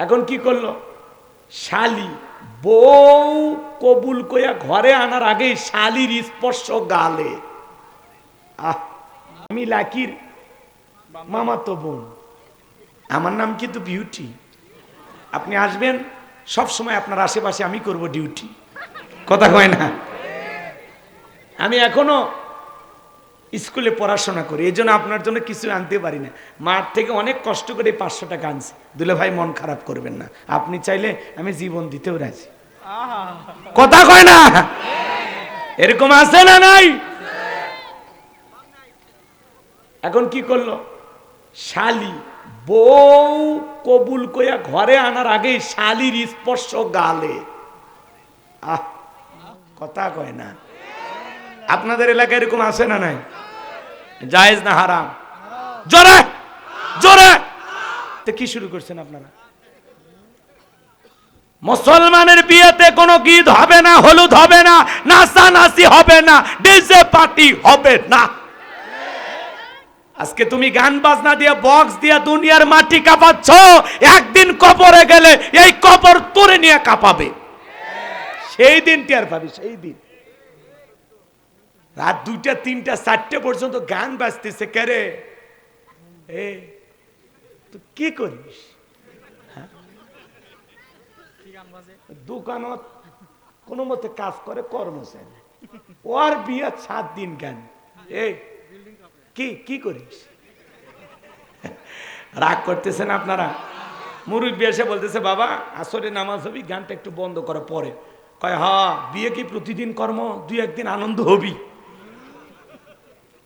এখন কি করলো, শালি বউ কবুল কইয়া ঘরে আনার আগেই শালির স্পর্শ গালে। আমি লাকির মামাতো বোন, আমার নাম কিন্তু বিউটি। আপনি আসবেন সব সময়, আপনার আশেপাশে আমি করব ডিউটি। কথা কয় না? আমি এখনো স্কুলে পড়াশোনা করি, এই জন্য আপনার জন্য কিছু আনতে পারি না। মাঠ থেকে অনেক কষ্ট করে 500 টাকা আনছি। দুলে ভাই মন খারাপ করবেন না, আপনি চাইলে আমি জীবন দিতেও রাজি। কথা কয় না? এরকম আছে না নাই? এখন কি করলো, শালি বউ কবুল কইয়া ঘরে আনার আগেই শালির স্পর্শ গালে। কথা কয় না? আপনাদের এলাকায় এরকম আছে না নাই? জায়েজ না হারাম? জোরে জোরে। তো কি শুরু করছেন আপনারা? মুসলমানের বিয়েতে কোনো গীত হবে না, হলুদ হবে না, নাচানাচি হবে না, ডিজে পার্টি হবে না। আজকে তুমি গান বাজনা দিয়ে বক্স দিয়ে দুনিয়ার মাটি কাঁপাচ্ছ, একদিন কবরে গেলে এই কবর তোরে নিয়ে কাঁপাবে। সেই দিন টের পাবি, সেই দিন। রাত 2টা 3টা 4টে পর্যন্ত গান বাজতেছে, কে রে? তুই কি করিস? দোকানত কোনো মতে কাজ করে, কর্মচারী, ওর বিয়ে 7 দিন গান। কি কি করিস? রাগ করতেছেন আপনারা? মুরব্বি এসে বলতেছে, বাবা আসরে নামাজ হবি, গানটা একটু বন্ধ করে পরে। কয় হ্যাঁ, বিয়ে কি প্রতিদিন কর্ম, 2-1 দিন আনন্দ হবি।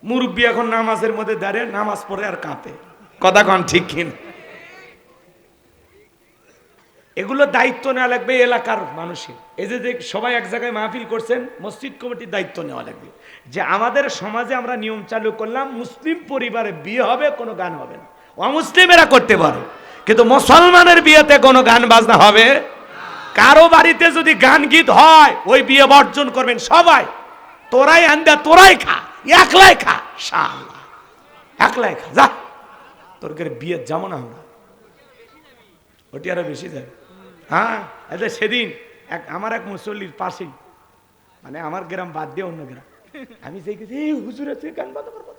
মুরব্বি এখন নামাজের মধ্যে দাঁড়িয়ে নামাজ পড়ে আর কাঁপে। কথা কন ঠিক কিনা? এগুলো দায়িত্ব নেওয়া লাগবে এলাকার মানুষের। এই যে সবাই এক জায়গায় মাহফিল করছেন, মসজিদ কমিটির দায়িত্ব নেওয়া লাগবে যে আমাদের সমাজে আমরা নিয়ম চালু করলাম, মুসলিম পরিবারে বিয়ে হবে, কোনো গান হবে না। অমুসলিমেরা করতে পারে, কিন্তু মুসলমানের বিয়েতে কোনো গান বাজনা হবে। কারো বাড়িতে যদি গান গীত হয়, ওই বিয়ে বর্জন করবেন সবাই। তোরাই আন্দা, তোরাই খা, একলাই খা, শালা একলাই খা, যা। তোর বিয়ে যাবো না আমরা, ওটি আরো বেশি যাবে। হ্যাঁ, সেদিন আমার এক মুসল্লির পাশেই, মানে আমার গ্রাম বাদ দিয়ে অন্য গ্রাম, আমি দেখেছি হুজুর আছে গান বন্ধ করবো।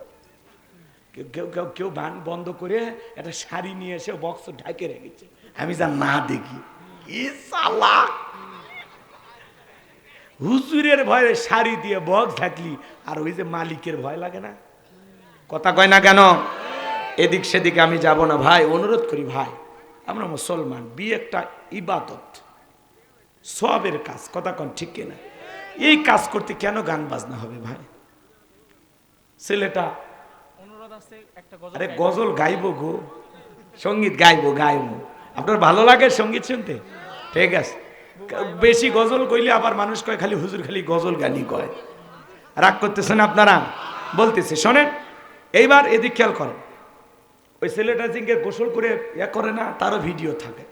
কেউ গান বন্ধ করে একটা শাড়ি নিয়ে এসে বক্স ঢাকে রেখেছে। আমি যা না দেখি, হুজুরের ভয়ে শাড়ি দিয়ে বক্স ঢাকলি, আর ওই যে মালিকের ভয় লাগে না? কথা কয় না কেন? এদিক সেদিকে আমি যাব না ভাই, অনুরোধ করি ভাই, আমরা মুসলমান, বিয়ে একটা ইবাদত, সওয়াবের কাজ। কথা কন ঠিক কিনা? এই কাজ করতে কেন গান বাজনা হবে ভাই? ছেলেটা আরে গজল গাইবো গো, সঙ্গীত গাইবো গাইবো। আপনার ভালো লাগে সঙ্গীত শুনতে? ঠিক আছে। বেশি গজল কইলে আবার মানুষ কয় খালি হুজুর খালি গজল গানি কয়। রাগ করতেছেন আপনারা? বলতেছে শোনেন, এইবার এদিক খেয়াল করেন। ওই ছেলেটা জিঙ্গের গোসল করে করে না, তারও ভিডিও থাকে।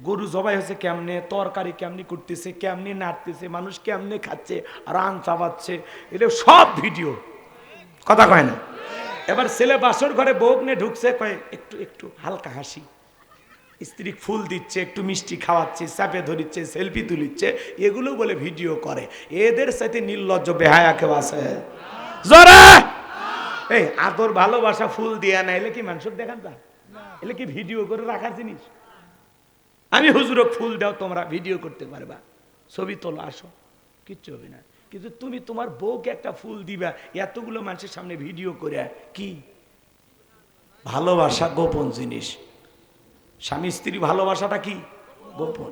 গরু জবাই হয়েছে কেমনে, তরকারি কেমনি করতেছে, কেমনি নাড়তেছে, মানুষ কেমনে খাচ্ছে, রান চাবাচ্ছে, এটা সব ভিডিও। কথা কয় না? এবার ছেলে বাসর ঘরে বউ নিয়ে ঢুকছে, কয় একটু একটু হালকা হাসি, স্ত্রী ফুল দিচ্ছে, একটু মিষ্টি খাওয়াচ্ছে, চাপে ধরিচ্ছে, সেলফি তুলিচ্ছে, এগুলো বলে ভিডিও করে। এদের সাথে নির্লজ্জ বেহায়া কেউ আছে? জোরে এই আদর ভালোবাসা ফুল দিয়া না, এলে কি মানুষের দেখান তা? এলে কি ভিডিও করে রাখার জিনিস? আমি হুজুর ফুল দাও, তোমরা ভিডিও করতে পারবা, ছবি তোলো, আসো, কিচ্ছু হবে না। কিন্তু তুমি তোমার বউকে একটা ফুল দিবা, এতগুলো মানুষের সামনে ভিডিও করে, কি ভালোবাসা? গোপন জিনিস। স্বামী স্ত্রী ভালোবাসাটা কি গোপন,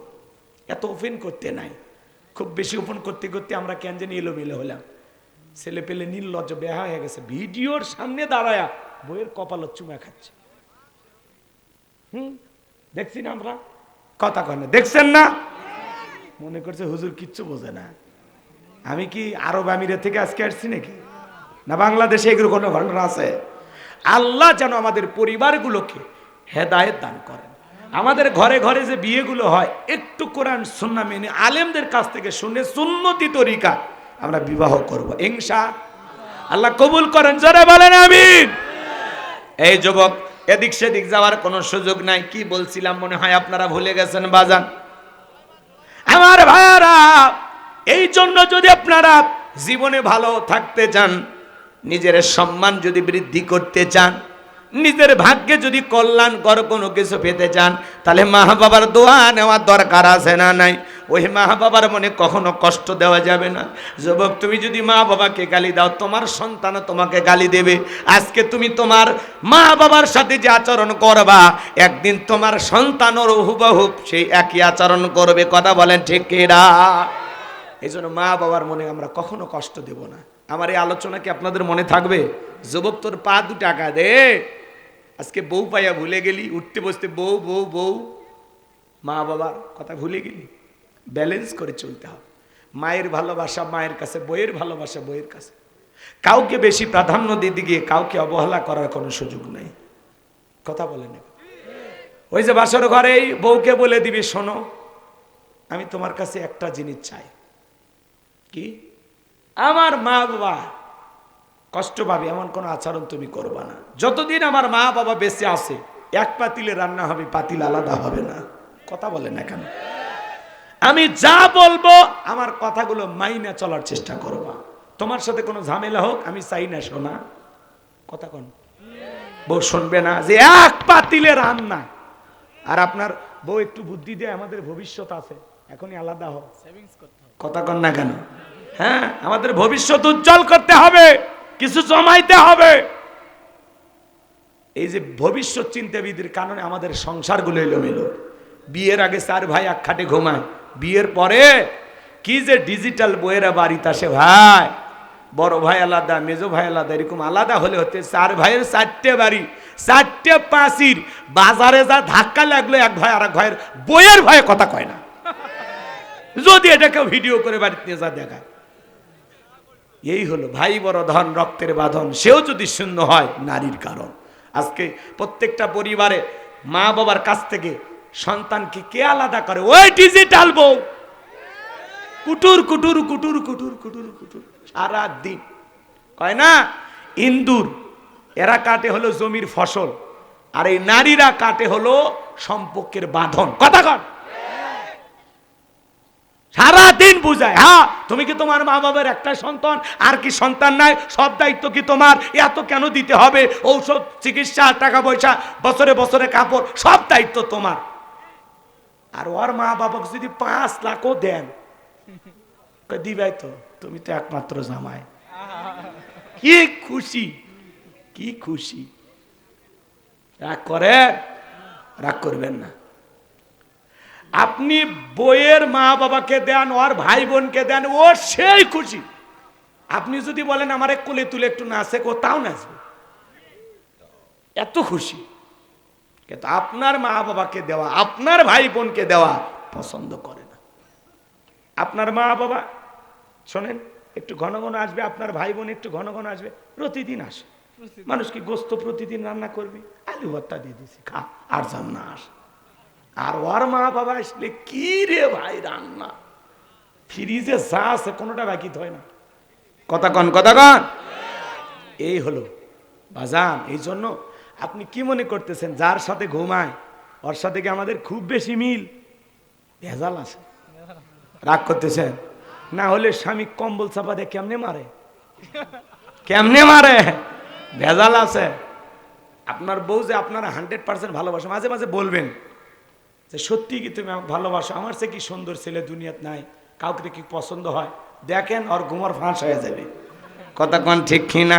এত ওপেন করতে নাই। খুব বেশি ওপেন করতে করতে আমরা কেন জানি এলোমেলো হলাম। ছেলে পেলে নির্লজ্জ বেহা হয়ে গেছে, ভিডিওর সামনে দাঁড়ায়া বইয়ের কপালত চুমা খাচ্ছে। দেখছি না আমরা? কথা কয় না? দেখছেন না? মনে করছে হুজুর কিচ্ছু বোঝে না। আমি কি আরব আমিরে থেকে আজকে আসছি নাকি? না বাংলাদেশে এগুলো কোনো ঘটনা আছে? আল্লাহ যেন আমাদের পরিবারগুলোকে হেদায়েত দান করেন। আমাদের ঘরে ঘরে যে বিয়েগুলো হয়, একটু কোরআন সুন্নাহ মেনে আলেমদের কাছ থেকে শুনে সুন্নতি তরিকা আমরা বিবাহ করব ইনশাআল্লাহ। কবুল করেন, যারা বলেন আমিন। এই যুবক এদিক সেদিক যাওয়ার কোনো সুযোগ নাই। কি বলছিলাম মনে হয় আপনারা ভুলে গেছেন বাজান। আমার ভাইরা, এই জন্য যদি আপনারা জীবনে ভালো থাকতে চান, নিজের সম্মান যদি বৃদ্ধি করতে চান, নিজের ভাগ্যে যদি কল্যাণকর কোনো কিছু পেতে চান, তাহলে মা বাবার দোয়া নেওয়ার দরকার আছে না নাই? ওই মা বাবার মনে কখনো কষ্ট দেওয়া যাবে না। যুবক, তুমি যদি মা বাবাকে গালি দাও, তোমার সন্তানও তোমাকে গালি দেবে। আজকে তুমি তোমার মা বাবার সাথে যে আচরণ করবা, একদিন তোমার সন্তানও হুবহু সেই একই আচরণ করবে। কথা বলেন ঠিক কিনা? এই জন্য মা বাবার মনে আমরা কখনো কষ্ট দেব না। আমার এই আলোচনা কি আপনাদের মনে থাকবে? যুবক, তোর পা 2 টাকা দে। আজকে বউ পাইয়া ভুলে গেলি, উঠতে বসতে বউ বউ বউ, মা বাবার কথা ভুলে গেলি। ব্যালেন্স করে চলতে হবে। মায়ের ভালোবাসা মায়ের কাছে, বইয়ের ভালোবাসা বইয়ের কাছে। কাউকে বেশি প্রাধান্য দিতে গিয়ে কাউকে অবহেলা করার কোনো সুযোগ নেই। কথা বলে নেবে। ওই যে বাসর ঘরেই বউকে বলে দিবি, শোনো, আমি তোমার কাছে একটা জিনিস চাই। কি? আমার মা বাবা কষ্ট পাবে এমন কোনো আচরণ তুমি করবা না। যতদিন আমার মা বাবা বেঁচে আছে, এক পাতিলে রান্না হবে, পাতিল আলাদা হবে না। কথা বলে না কেন? আমি যা বলবো আমার কথাগুলো মাইনা চলার চেষ্টা করবা। তোমার সাথে কোনো ঝামেলা হোক আমি চাই না, শোনা। কথা কোন বউ শুনবে না যে এক পাতিলে রান্না। আর আপনার বউ একটু বুদ্ধি দিয়ে, আমাদের ভবিষ্যৎ আছে, এখনই আলাদা হোক। কথা কন না কেন? হ্যাঁ, আমাদের ভবিষ্যৎ উজ্জ্বল করতে হবে, কিছু জমাইতে হবে। এই যে ভবিষ্যৎ চিন্তাবিদের কারণে আমাদের সংসারগুলো এলোমেলো। বিয়ের আগে 4 ভাই এক খাটে ঘুমায়, বিয়ের পরে কি যে ডিজিটাল বইয়েরা বাড়িতে আসে ভাই। বড় ভাই আলাদা, মেজো ভাই আলাদা, এরকম আলাদা হলে হতে 4 ভাইয়ের 4টে বাড়ি, 4টে পাঁচির। বাজারে যা ধাক্কা লাগলো এক ভাই আর এক ভাইয়ের বইয়ের ভয়ে কথা কয় না, যদি এটাকে ভিডিও করে বাড়িতে নিয়ে যা দেখায়। এই হলো ভাই বড় ধন, রক্তের বাঁধন, সেও যদি শূন্য হয় নারীর কারণ। আজকে প্রত্যেকটা পরিবারে মা বাবার কাছ থেকে সন্তানকে কে আলাদা করে? ওই ডিজিটাল বউ। কুটুর কুটুর কুটুর কুটুর কুটুর কুটুর সারা দিন। কয় না ইন্দুর, এরা কাটে হলো জমির ফসল, আর এই নারীরা কাটে হলো সম্পর্কের বাঁধন। কথা কন। সারা দিন বুঝায়, হ্যাঁ তুমি কি তোমার মা বাবার একটা সন্তান, আর কি সন্তান নাই? সব দায়িত্ব কি তোমার? এত কেন দিতে হবে? ঔষধ, চিকিৎসা, টাকা পয়সা, বছরে বছরে কাপড়, সব দায়িত্ব তোমার। আর ওর মা বাবাকে যদি 5 লাখও দেন, দিবাই তো, তুমি তো একমাত্র জামাই। কি খুশি, কি খুশি। রাগ করে? রাগ করবেন না। আপনি বইয়ের মা বাবাকে দেন, ওর ভাই বোনকে দেন, ও সেই খুশি। আপনি যদি বলেন আমার কোলে তুলে একটু নাচে, ও তাও নাচবে, এত খুশি। কিন্তু আপনার মা বাবাকে দেওয়া, আপনার ভাই বোনকে দেওয়া পছন্দ করে না। আপনার মা বাবা শোনেন একটু ঘন ঘন আসবে, আপনার ভাই বোন একটু ঘন ঘন আসবে, প্রতিদিন আসে। মানুষ কি গোস্ত প্রতিদিন রান্না করবে? আলু ভর্তা দিয়ে দিছি, খা, আর যান না আস। আর ওর মা বাবা আসলে কি রে ভাই রান্না, ফ্রিজে যা আছে কোনোটা বাকি হয় না। কথা কন, কথা কন। এই হলো বাজান। এই জন্য আপনি কি মনে করতেছেন যার সাথে ঘুমায় ওর সাথে কি আমাদের খুব বেশি মিল? ভেজাল আছে। রাগ করতেছেন? না হলে স্বামী কম্বল চাপা দিয়ে কেমনে মারে, কেমনে মারে? ভেজাল আছে। আপনার বউ যে আপনারা 100% ভালোবাসে, মাঝে মাঝে বলবেন যে সত্যি কি তুমি আমাকে ভালোবাসো? আমার সে কি সুন্দর ছেলে দুনিয়াত নাই, কাউকে কি পছন্দ হয়? দেখেন ওর ঘুমার ফাঁস হয়ে যাবে। কথা কোন ঠিক কিনা?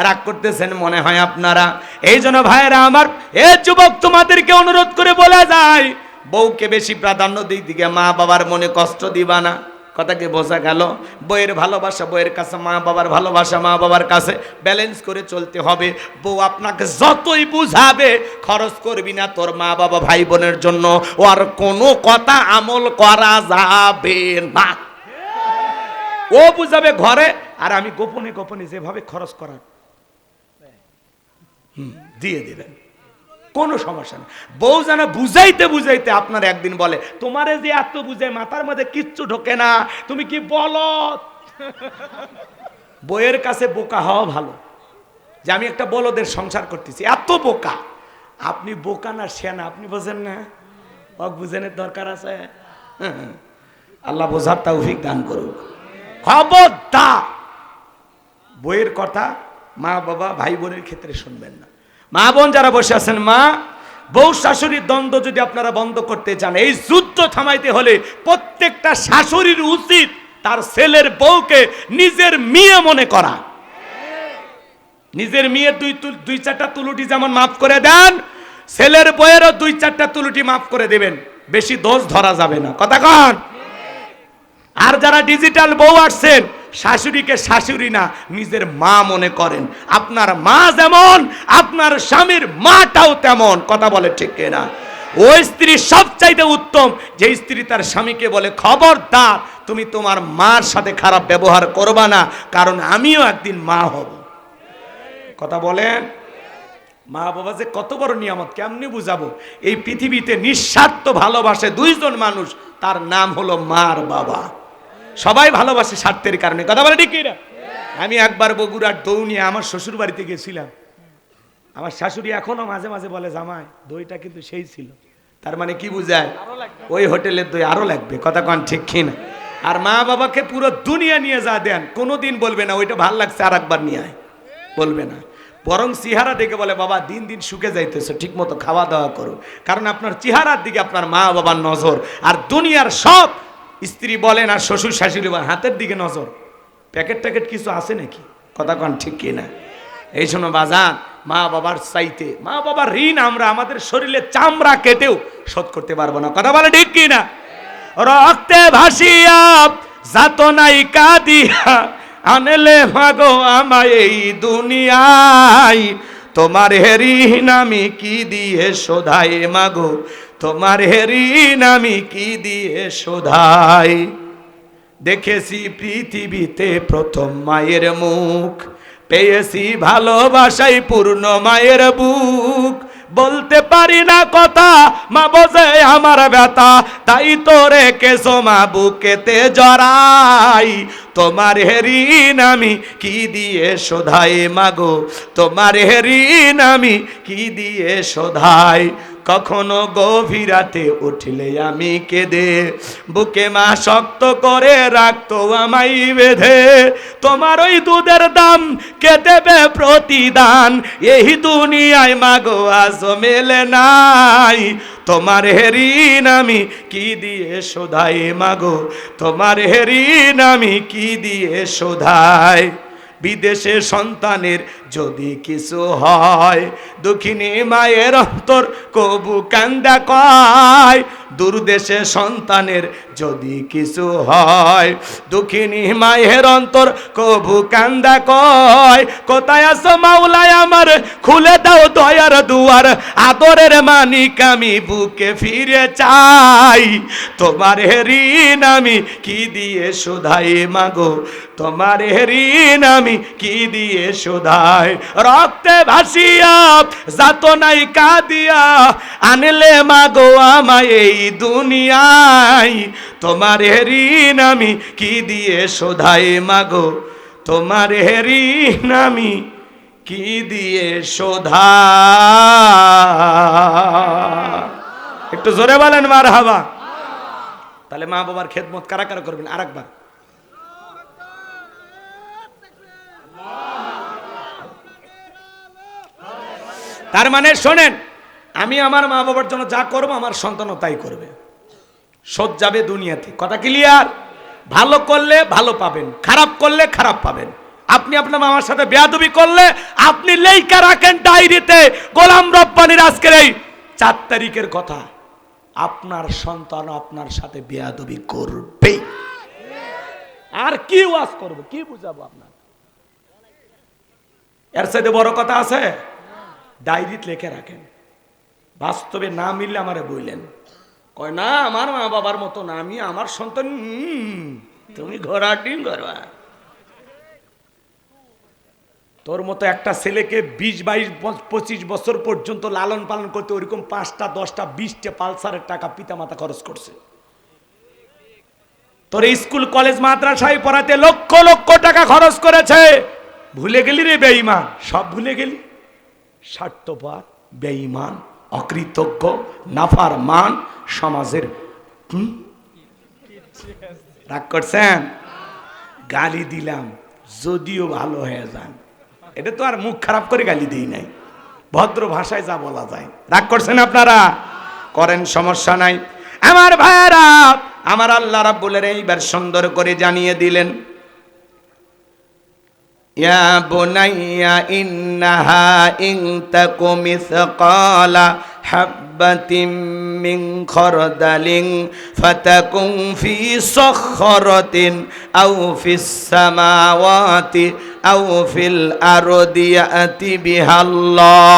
রাগ করতেছেন মনে হয় আপনারা। এই জন্য ভাইয়েরা আমার, এ যুবক তোমাদেরকে অনুরোধ করে বলা যায়, বউকে বেশি প্রাধান্য দিকে মা বাবার মনে কষ্ট দিবা না। কথা কি বোঝা গেল? বইয়ের ভালোবাসা বইয়ের কাছে, মা বাবার ভালোবাসা মা বাবার কাছে, ব্যালেন্স করে চলতে হবে। বউ আপনাকে যতই বুঝাবে, খরচ করবি না তোর মা বাবা ভাই বোনের জন্য, ওর কোনো কথা আমল করা যাবে না। ও বুঝাবে ঘরে, আর আমি গোপনে গোপনে যেভাবে খরচ করার দিয়ে দিবেন, কোনো সমস্যা নেই। বউ যেন বুঝাইতে বুঝাইতে আপনার একদিন বলে, তোমারে যে এত বুঝাই মাথার মধ্যে কিচ্ছু ঢোকে না, তুমি কি বলো? বইয়ের কাছে বোকা হওয়া ভালো, যে আমি একটা বলদের সংসার করতেছি, এত বোকা আপনি বোকা না সেনা, আপনি বোঝেন না? বুঝেনের দরকার আছে। আল্লাহ বোঝার তৌফিক দান করুক। খবরদার বইয়ের কথা মা বাবা ভাই বোনের ক্ষেত্রে শুনবেন না। মা বোন যারা বসে আছেন, মা বউ শাশুড়ির দ্বন্দ্ব যদি আপনারা বন্ধ করতে চান, এই যুদ্ধ থামাইতে হলে প্রত্যেকটা শাশুড়ির উচিত তার ছেলের বউকে নিজের মেয়ে মনে করা। নিজের মেয়ের দুই চারটা তুলুটি যেমন মাফ করে দেন, ছেলের বউয়েরও দুই চারটা তুলুটি মাফ করে দেবেন, বেশি দোষ ধরা যাবে না। কথা কন। আর যারা ডিজিটাল বউ আসছেন, শাশুড়িকে শাশুড়ি না নিজের মা মনে করেন। আপনার মা যেমন আপনার স্বামীর মাটাও তেমন। কথা বলে ঠিক কিনা? ওই স্ত্রী সবচাইতে উত্তম যে স্ত্রী তার স্বামীকে বলে, খবরদার তুমি তোমার মার সাথে খারাপ ব্যবহার করবা না, কারণ আমিও একদিন মা হব। কথা বলেন। মা বাবা যে কত বড় নিয়ামত, কেমনি বুঝাবো? এই পৃথিবীতে নিঃস্বার্থ ভালোবাসে দুইজন মানুষ, তার নাম হলো মা আর বাবা। সবাই ভালোবাসে স্বার্থের কারণে। কথা বলে ঠিক কিনা? আমি একবার বগুড়ার দৌনিয়া আমার শ্বশুর বাড়িতে গেছিলাম। আমার শাশুড়ি এখনো মাঝে মাঝে বলে, জামাই দইটা কিন্তু সেই ছিল। তার মানে কি বুঝায়? ওই হোটেলের দই আরো লাগবে। কথা কন ঠিক কিনা? আর মা বাবাকে পুরো দুনিয়া নিয়ে যা দেন, কোনোদিন বলবে না ওইটা ভাল লাগছে আর একবার নিয়ে আয়, বলবে না। বরং চেহারা দেখে বলে, বাবা দিন দিন শুকে যাইতেছে, ঠিক মতো খাওয়া দাওয়া করো। কারণ আপনার চেহারার দিকে আপনার মা বাবার নজর। আর দুনিয়ার সব স্ত্রী বলেন আর শ্বশুর শাশুড়ি বলেন, হাতের দিকে নজর। প্যাকেট ট্যাকেট কিছু আছে নাকি? কথা কন ঠিক কিনা? এই শোনো বাজান, মা বাবার চাইতে মা বাবার ঋণ আমরা আমাদের শরীরে চামড়া কেটেও শোধ করতে পারবো না। কথা বলে ঠিক কিনা? রক্তে ভাসিয়া যাতনাই কাঁদিয়া আনলে মাগো আমায় এই দুনিয়ায়, তোমার ঋণ আমি কি দিয়ে শোধাই মাগো, তোমার ঋণ আমি কি দিয়ে শোধাই। দেখেছি পৃথিবীতে প্রথম মায়ের মুখ, পেয়েছি ভালোবাসাই পূর্ণ মায়ের বুক। বলতে পারি না কথা, মা বোঝে আমার ব্যথা, তাই তো রেখেছো মা বুকেতে জড়াই। তোমার ঋণ আমি কি দিয়ে শোধাই মাগো, তোমার ঋণ আমি কি দিয়ে শোধাই। কখনো গভীর রাতে উঠলে আমি কেঁদে, বুকে মা শক্ত করে রাখতো আমায় বেঁধে। তোমার ওই দুধের দাম কে দেবে প্রতিদান, এই দুনিয়ায় মাগো আজ মেলে নাই। তোমার ঋণ আমি কি দিয়ে শোধাই মাগো, তোমার ঋণ আমি কি দিয়ে শোধাই। বিদেশে সন্তানের যদি কিছু হয়, দুঃখিনী মায়ের অন্তর কবু কান্দা কয়। দূরদেশে সন্তানের যদি কিছু হয়, দুঃখিনী মায়ের অন্তর কবু কান্দা কয়। কোথায় আছো মাওলায় আমার, খুলে দাও দয়ার দুয়ার, আদরের মানিক আমি বুকে ফিরে চাই। তোমার ঋণ আমি কি দিয়ে শোধাই মাগো, তোমার ঋণ আমি কি দিয়ে শোধাই। রক্তে ভাসিয়া যাতনাই কাঁদিয়া আনলে মাগো আমায় এই দুনিয়ায়, তোমার ঋণ আমি কি দিয়ে শোধাই মাগো, তোমার ঋণ আমি কি দিয়ে শোধাই। একটু জোরে বলেন মারহাবা। তাহলে মা বাবার খেদমত কারা কারা করবেন? আরেকবার তার মানে শোনেন, আমি আমার মা বাবার জন্য যা করব আমার সন্তানও তাই করবে। শোধ যাবে দুনিয়াতে। কথা ক্লিয়ার? ভালো করলে ভালো পাবেন, খারাপ করলে খারাপ পাবেন। আপনি আপনার মামার সাথে বেয়াদবি করলে আপনি লেখা রাখেন ডায়েরিতে, গোলাম রব্বানির আজকের এই 4 তারিখের কথা, আপনার সন্তান আপনার সাথে বেয়াদবি করবে। আর কি ওয়াজ করব, কি বুঝাবো আপনার? এর সাথে বড় কথা আছে? ডায়েরিতে লিখে রাখেন। বাস্তবে না মিললে আমারে বললেন, কয় না আমার মা বাবার মতো না, আমি আমার সন্তান। তুমি ঘোড়া ডিম করবা। তোর মতো একটা ছেলেকে 20, 22, 25 বছর পর্যন্ত লালন পালন করতে ওইরকম 5টা 10টা 20টা পালসারের টাকা পিতা মাতা খরচ করছে। তোর স্কুল কলেজ মাদ্রাসায় পড়াতে লক্ষ লক্ষ টাকা খরচ করেছে। ভুলে গেলি রে বেঈমান, সব ভুলে গেলি। স্বার্থপর বেঈমান। অকৃতজ্ঞ নাফরমান সমাজের রাগ করছেন? গালি দিলাম যদিও ভালো হয়ে যান, এটা তো আর মুখ খারাপ করে গালি দিই নাই, ভদ্র ভাষায় যা বলা যায়। রাগ করছেন আপনারা? করেন, সমস্যা নাই। আমার ভাইরা, আমার আল্লাহ রাব্বুল আলামিন এইবার সুন্দর করে জানিয়ে দিলেন, ইয়া বুনাইয়া ইন্নাহা ইন তাকু মিসকালা হাববাতিন মিন খারদালিন ফাতাকুন ফি সাখরাতিন আও ফিস সামাওয়াতি আও ফিল আরদি ইয়াতি বিহাল্লাহ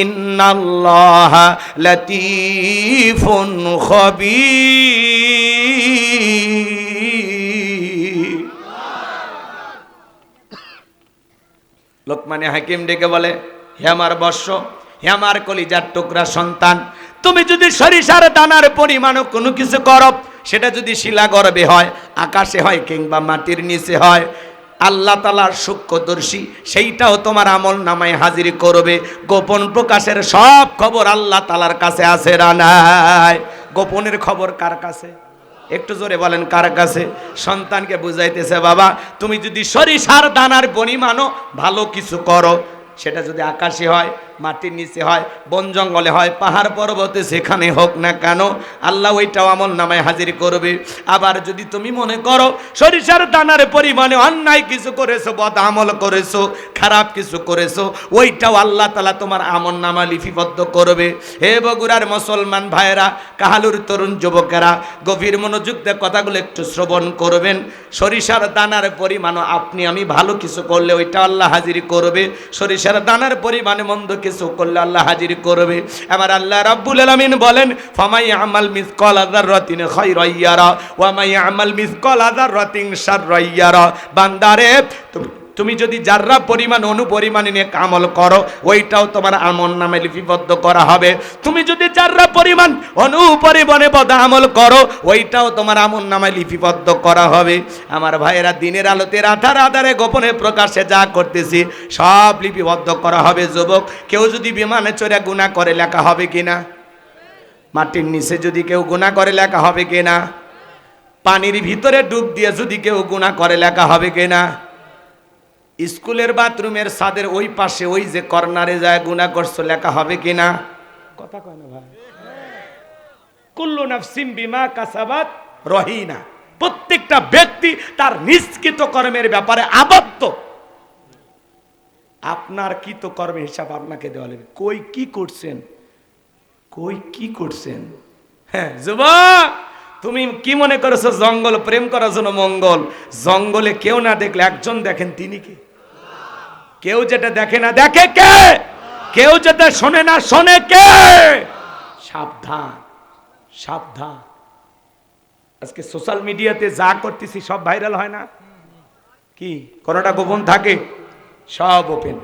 ইন্নাল্লাহা লাতীফুন খাবীর। লোকমানে হাকিম ডেকে বলে, হে আমার বৎস, হে আমার কলিজার টুকরা সন্তান, তুমি যদি সরিষার দানার পরিমাণও কোনো কিছু করো, সেটা যদি শিলা গর্ভে হয়, আকাশে হয়, কিংবা মাটির নিচে হয়, আল্লাহ তাআলার সূক্ষ্মদর্শী সেইটাও তোমার আমল নামায় হাজির করবে। গোপন প্রকাশের সব খবর আল্লাহ তাআলার কাছে আছে না নাই? গোপনের খবর কার কাছে? একটু জোরে বলেন, কার কাছে? সন্তানকে বুঝাইতেছে, বাবা তুমি যদি সরিষার দানার পরিমাণও ভালো কিছু করো, সেটা যদি আকাশে হয়, মাটির নিচে হয়, বন জঙ্গলে হয়, পাহাড় পর্বতে যেখানে হোক না কেন, আল্লাহ ওইটাও আমল নামায় হাজির করবে। আবার যদি তুমি মনে করো সরিষার দানার পরিমাণে অন্যায় কিছু করেছো, বদ আমল করেছো, খারাপ কিছু করেছো, ওইটাও আল্লাহ তাআলা তোমার আমল নামা লিপিবদ্ধ করবে। হে বগুড়ার মুসলমান ভাইয়েরা, কাহালুর তরুণ যুবকেরা, গভীর মনোযোগ দিয়ে কথাগুলো একটু শ্রবণ করবেন। সরিষার দানার পরিমাণও আপনি আমি ভালো কিছু করলে ওইটা আল্লাহ হাজির করবে, সরিষার দানার পরিমাণে মন্দ কিছু করলে আল্লাহ হাজির করবে। আমার আল্লাহ রাব্বুল আলামিন বলেন, ফামাই আমাল মিসকালা যাররাতিন খায়রান ইয়ারা ওয়া মাই আমাল মিসকালা যাররাতিন শাররান ইয়ারা। বান্দারে, তুমি যদি যাররা পরিমাণ অনুপরিমাণে নিয়ে আমল করো, ওইটাও তোমার আমল নামে লিপিবদ্ধ করা হবে। তুমি যদি যাররা পরিমাণ অনুপরিমাণে বদ আমল করো, ওইটাও তোমার আমল নামে লিপিবদ্ধ করা হবে। আমার ভাইয়েরা, দিনের আলোতে রাধার আধারে গোপনে প্রকাশে যা করতেছি সব লিপিবদ্ধ করা হবে। যুবক, কেউ যদি বিমানে চড়ে গুনাহ করে লেখা হবে কিনা? মাটির নিচে যদি কেউ গুনাহ করে লেখা হবে কিনা? পানির ভিতরে ডুব দিয়ে যদি কেউ গুনাহ করে লেখা হবে কিনা? স্কুলের বাথরুমের ছাদের ওই পাশে ওই যে কর্নারে যায় গুনাহ করছো, লেখা হবে কিনা? কথা কয় না ভাই? কুল্লু নাফসিন বিমা কাসাবাত রহিনা। প্রত্যেকটা ব্যক্তি তার নিষ্কৃত কর্মের ব্যাপারে আবদ্ধ। আপনার কৃত কর্মের হিসাব আপনাকে দেওয়া লাগবে। কই কি করছেন, কই কি করছেন? হ্যাঁ যুবক, তুমি কি মনে করেছো জঙ্গল প্রেম করার জন্য মঙ্গল? জঙ্গলে কেউ না দেখলে একজন দেখেন, তিনি কে? কেউ যেটা দেখে না দেখে কে? কেউ যেটা শোনে না শোনে কে? সাবধান, সাবধান। আজকে সোশ্যাল মিডিয়াতে যা করতেছি সব ভাইরাল হয় না? কি কোনটা গোপন থাকে? সব ওপেন।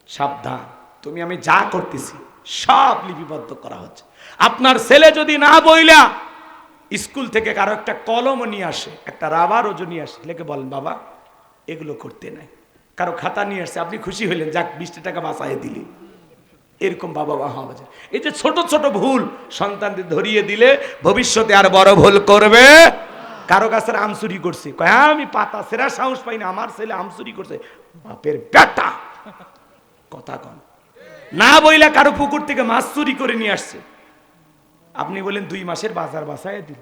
সাবধান, তুমি আমি যা করতেছি সব লিপিবদ্ধ করা হচ্ছে। আপনার ছেলে যদি না বইলা স্কুল থেকে কারো একটা কলম নিয়ে আসে, একটা রাবারও নিয়ে আসে, লেখে বলেন বাবা এগুলো করতে নাই। কারো খাতা নিয়ে আসছে, আপনি খুশি হইলেন, যাক 20 টাকা বাঁচাই দিলি। এরকম বাবা মা হওয়া যায়। এই যে ছোট ছোট ভুল সন্তানদের ধরিয়ে দিলে ভবিষ্যতে আর বড় ভুল করবে। কারো গাছের আম চুরি করছে, কয় আমি পাতা সেরা সাহস পাই না, আমার ছেলে আম চুরি করছে। বাপের বেটা, কথা কন না বইলা কারো পুকুর থেকে মাছ চুরি করে নিয়ে আসছে, আপনি বলেন 2 মাসের বাজার বাসায় দিল,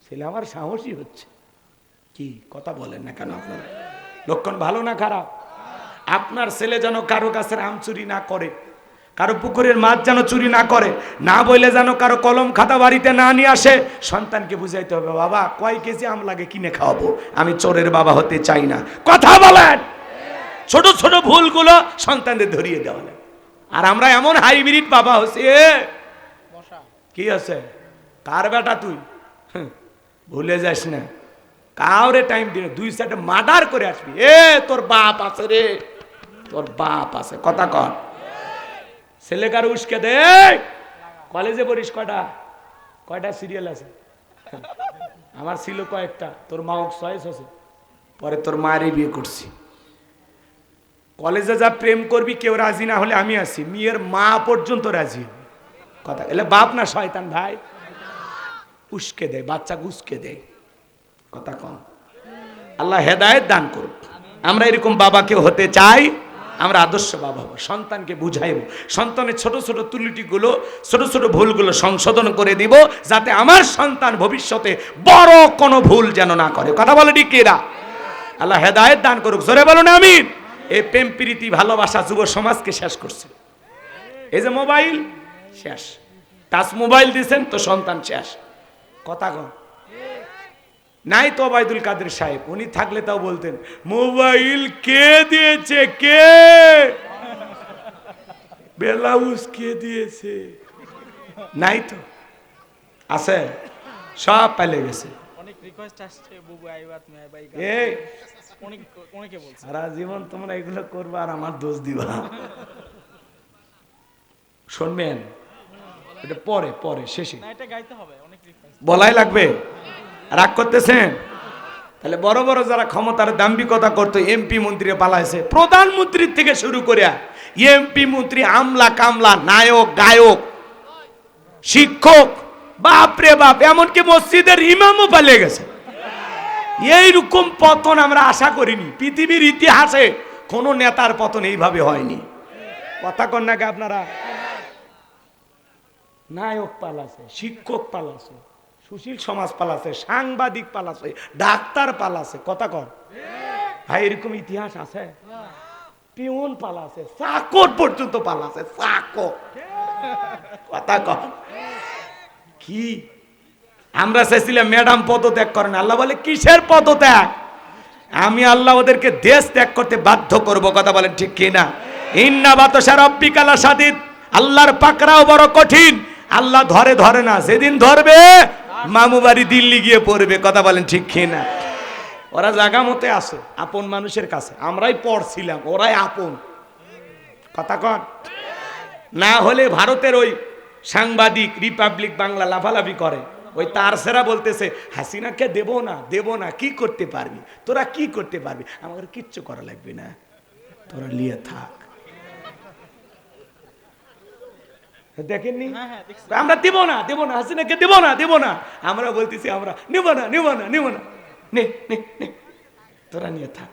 ছেলে আমার সাহসী হচ্ছে। কি কথা বলেন না কেন আপনারা? লক্ষণ ভালো না খারাপ? আপনার ছেলে যেন কারো গাছের আম চুরি না করে, কারো পুকুরের মাছ যেন চুরি না করে, না বইলে যেন কারো কলম খাতা বাড়িতে না নিয়ে আসে। সন্তানকে বুঝাইতে হবে, বাবা কয় কেজি আম লাগে কিনে খাওয়াবো, আমি চোরের বাবা হতে চাই না। কথা বলেন। ছোট ছোট ভুলগুলো সন্তানদের ধরিয়ে দেওয়া। আর আমরা এমন হাইব্রিড বাবা হচ্ছে, কি আছে কার বেটা তুই, ভুলে যাস না, কাউরে টাইম দিলে 2 সাইডে মার্ডার করে আসবি। তোর বাপ আছে রে, তোর বাপ আছে। কথা কর। ছেলে কার উস্কে দে, কলেজে পড়িস কয়টা, কয়টা সিরিয়াল আছে? আমার ছিল কয়েকটা, তোর মা চয়েস আছে, পরে তোর মায়েরই বিয়ে করছি। কলেজে যা প্রেম করবি কেউ রাজি না হলে আমি আছি, মেয়ের মা পর্যন্ত রাজি। কথা এলে বাপ না শয়তান ভাই, উস্কে দেয়, বাচ্চা উস্কে দেয়। কথা কম। আল্লাহ হেদায়েত দান করুক। আমরা এরকম বাবাকে হতে চাই, আমরা আদর্শ বাবা হব, সন্তানকে বুঝাইব, সন্তানের ছোট ছোট ত্রুটিগুলো, ছোট ছোট ভুলগুলো সংশোধন করে দিব, যাতে আমার সন্তান ভবিষ্যতে বড় কোনো ভুল যেন না করে। কথা বলে ঠিক কিনা? আল্লাহ হেদায়েত দান করুক, জোরে বলুন আমিন। এই প্রেম প্রীতি ভালোবাসা যুব সমাজকে শেষ করছে। এই যে মোবাইল শেষ, টাচ মোবাইল দিয়েছেন তো সন্তান শেষ। কথা কন নাই তো ওবায়দুল কাদের সাহেব, উনি থাকলে তাও বলতেন মোবাইল কে দিয়েছে, কে ব্লাউজ কে দিয়েছে, নাই তো, আছে সব পাইলে গেছে। অনেক রিকোয়েস্ট আসছে বুবু আইবাত মে ভাই, এই অনেকে বলছে সারা জীবন তোমরা এগুলো করবা আর আমার দোষ দিবা। শুনবেন এটা পরে পরে শেষে না, এটা গাইতে হবে, অনেক রিকোয়েস্ট বলাই লাগবে। রাগ করতেছেন? তাহলে বড় বড় যারা ক্ষমতার দাম্ভিকতা করতো, এমপি মন্ত্রী পালাইছে, প্রধানমন্ত্রীর থেকে শুরু করে এমপি মন্ত্রী, আমলা কামলা, নায়ক গায়ক, শিক্ষক, বাপরে বাপ, এমনকি মসজিদের ইমামও পালিয়ে গেছে। এইরকম পতন আমরা আশা করিনি। পৃথিবীর ইতিহাসে কোন নেতার পতন এইভাবে হয়নি। কথা কন নাকি আপনারা? নায়ক পালাছে, শিক্ষক পালাছে, সুশীল সমাজ পালাছে, সাংবাদিক পালাছে, ডাক্তার পালাছে। কথা কন ভাই, এরকম ইতিহাস আছে? পিয়ন পালাছে, চাকর পর্যন্ত পালাছে, চাকর। কথা কন কি? আমরা চাইছিলাম ম্যাডাম পদত্যাগ করেন, আল্লাহ বলে কিসের পদত্যাগ? আমি আল্লাহ ওদেরকে দেশ ত্যাগ করতে বাধ্য করব। কথা বলেন ঠিক কিনা? ইন্না বাতাসা রাব্বিকা লাশাদীদ, আল্লাহর পাকড়াও বড় কঠিন। আল্লাহ ধরে ধরে না, যেদিন ধরবে মামু বাড়ি দিল্লি গিয়ে পড়বে। কথা বলেন ঠিক কিনা? ওরা জায়গা মতে আছে আপন মানুষের কাছে, আমরাই পড়ছিলাম, ওরাই আপন। কথা কন না হলে ভারতের ওই সাংবাদিক রিপাবলিক বাংলা লাফালাফি করে, ওই তার সেরা বলতেছে হাসিনাকে দেব না, দেব না, কি করতে পারবি তোরা, কি করতে পারবি? আমাদের কিচ্ছু করা লাগবে না, তোরা নিয়ে থাক। দেখেননি? আমরা দেব না, দেব না, হাসিনাকে দেব না, দেব না। আমরা বলতেছি আমরা নেব না, নেব না, নেব না, নে নে নে, তোরা নিয়ে থাক।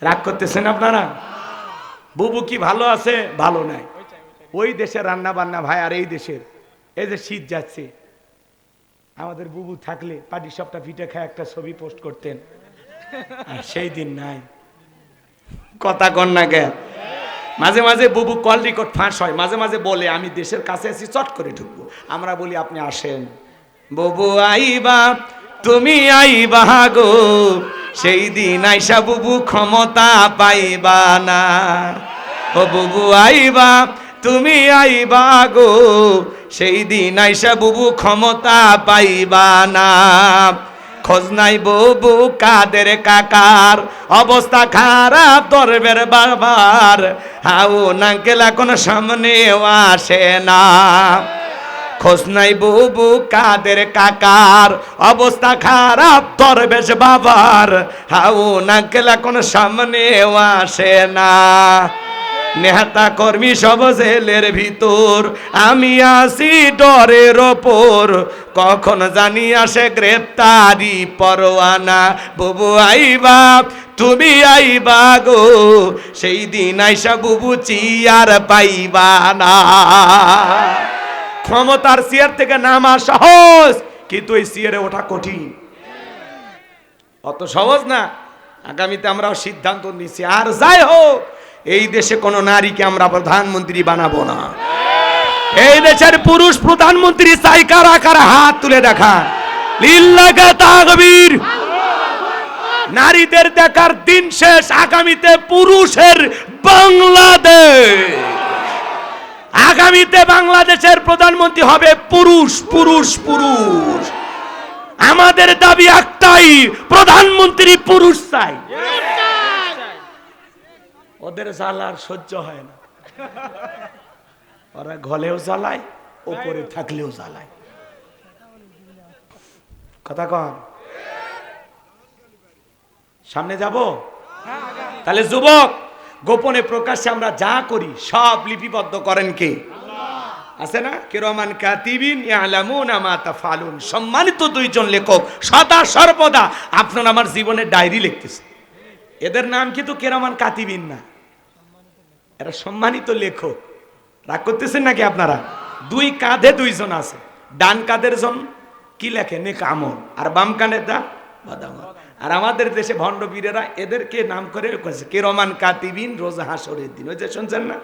রাগ করতেছেন আপনারা? বুবু কি ভালো আছে? ভালো নাই। ওই দেশের রান্না বান্না ভাই, আর এই দেশের, এই যে শীত যাচ্ছে, আমাদের বুবু থাকলে পাটি সবটা পিঠে খায় একটা ছবি পোস্ট করতেন, আর সেই দিন নাই। কথা কন না কে? মাঝে মাঝে বুবু কল রেকর্ড ফাঁস হয়, মাঝে মাঝে বলে আমি দেশের কাছে আছি, চট করে ঢুকবো। আমরা বলি আপনি আসেন। বুবু আইবা, তুমি আইবা গো, সেই দিন আইসা বুবু ক্ষমতা পাইবা না। ও বুবু আইবা, তুমি আইবা গো, সেই দিন আইসা বুবু ক্ষমতা পাইবা না। খোঁজ নাই বুবু কাদের কাকার, অবস্থা খারাপ দরবের বাবার, হাউ নাঙ্কেল এখন সামনেও আসে না। খোঁজ নাই বুবু কাদের কাকার, অবস্থা খারাপ দরবেশ বাবার, হাউ নাঙ্কেল এখন সামনেও আসে না। নেতা কর্মী সব জেলের ভিতর, আমি আসি ডরের ওপর, কখন জানি আসে গ্রেপ্তারি পরোয়ানা। বুবু আইবা, তুমি আইবা গো, সেই দিন আইসা বুবু চিয়ার পাইবা না। ক্ষমতার চেয়ার থেকে নামা সহজ, কিন্তু এই চেয়ারে ওঠা কঠিন। অত সহজ না। আগামীতে আমরাও সিদ্ধান্ত নিচ্ছি, আর যাই হোক এই দেশে কোন নারীকে আমরা প্রধানমন্ত্রী বানাবো না। এই দেশের পুরুষ প্রধানমন্ত্রী চাই কারা কারা? হাত তুলে দেখা। লিল্লাহি তাকবীর। নারীদের দেখার দিন শেষ, আগামীতে পুরুষের বাংলাদেশ। আগামীতে বাংলাদেশের প্রধানমন্ত্রী হবে পুরুষ, পুরুষ, পুরুষ। আমাদের দাবি একটাই, প্রধানমন্ত্রী পুরুষ চাই। ওদের জ্বালার সহ্য হয় না, ওরা গলেও জ্বালায়, ওপরে থাকলেও জ্বালায়। কথা কন, সামনে যাব। তাহলে যুবক, গোপনে প্রকাশ্যে আমরা যা করি সব লিপিবদ্ধ করেন কে? আছে না কিরামান কাতিবিন ইয়ালামুনা মা তাফআলুন। সম্মানিত দুইজন লেখক সদা সর্বদা আপনার আমার জীবনের ডায়েরি লিখতেছে। এদের নাম কিন্তু কিরামান কাতিবিন না, এরা সম্মানিত লেখক। রাগ করতেছেন নাকি আপনারা? দুই কাঁধে দুইজন আছে, ডান কাঁধের জন কি লেখে? নেক আমল, আর বাম কাঁধের দা বদামল। আর আমাদের দেশে ভণ্ড বীরেরা এদেরকে নাম করে রেখেছে কিরামান কাতিবিন রোজ হাসরের দিন। ওই যে শুনছেন না?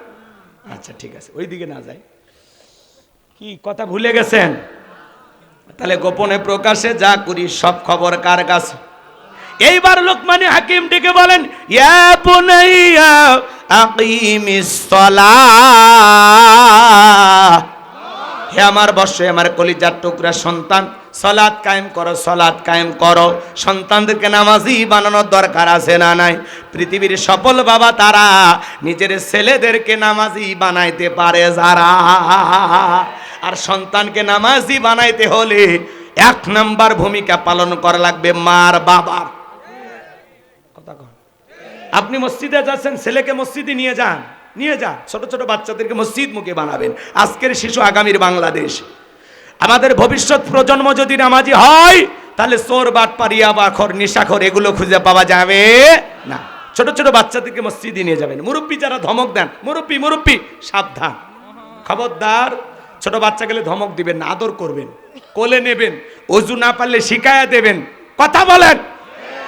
আচ্ছা ঠিক আছে, ওই দিকে না যাই। কি কথা ভুলে গেছেন? তাহলে গোপনে প্রকাশে যা করি সব খবর কার কাছে? এইবার লোকমানে হাকিম ডেকে বলেন, ইয়া বুনাইয়া আকিমিস সালাহ, হে আমার বর্ষ, আমার কলিজার টুকরা সন্তান, সালাত কায়েম করো, সালাত কায়েম করো। সন্তানদেরকে নামাজি বানানোর দরকার আছে না নাই? পৃথিবীর সফল বাবা তারা নিজের ছেলেদেরকে নামাজি বানাইতে পারে যারা। আর সন্তানকে নামাজি বানাইতে হলে 1 নাম্বার ভূমিকা পালন করা লাগবে মার বাবার। কথা কন। আপনি মসজিদে যাচ্ছেন, ছেলেকে মসজিদে নিয়ে যান, নিয়ে যান। ছোট ছোট বাচ্চাদেরকে মসজিদ মুখে বানাবেন। আজকের শিশু আগামীর বাংলাদেশ। আমাদের ভবিষ্যৎ প্রজন্ম যদি নামাজি হয়, তাহলে চোর, বাটপার, ইয়াবাখোর, নেশাখোর এগুলো খুঁজে পাওয়া যাবে না। ছোট ছোট বাচ্চাদেরকে মসজিদে নিয়ে যাবেন। মুরব্বী যারা ধমক দেন, মুরব্বী মুরব্বী সাবধান, খবরদার। ছোট বাচ্চা গেলে ধমক দিবেন না, আদর করবেন, কোলে নেবেন, অজু না পারলে শিখায়া দেবেন। কথা বলেন।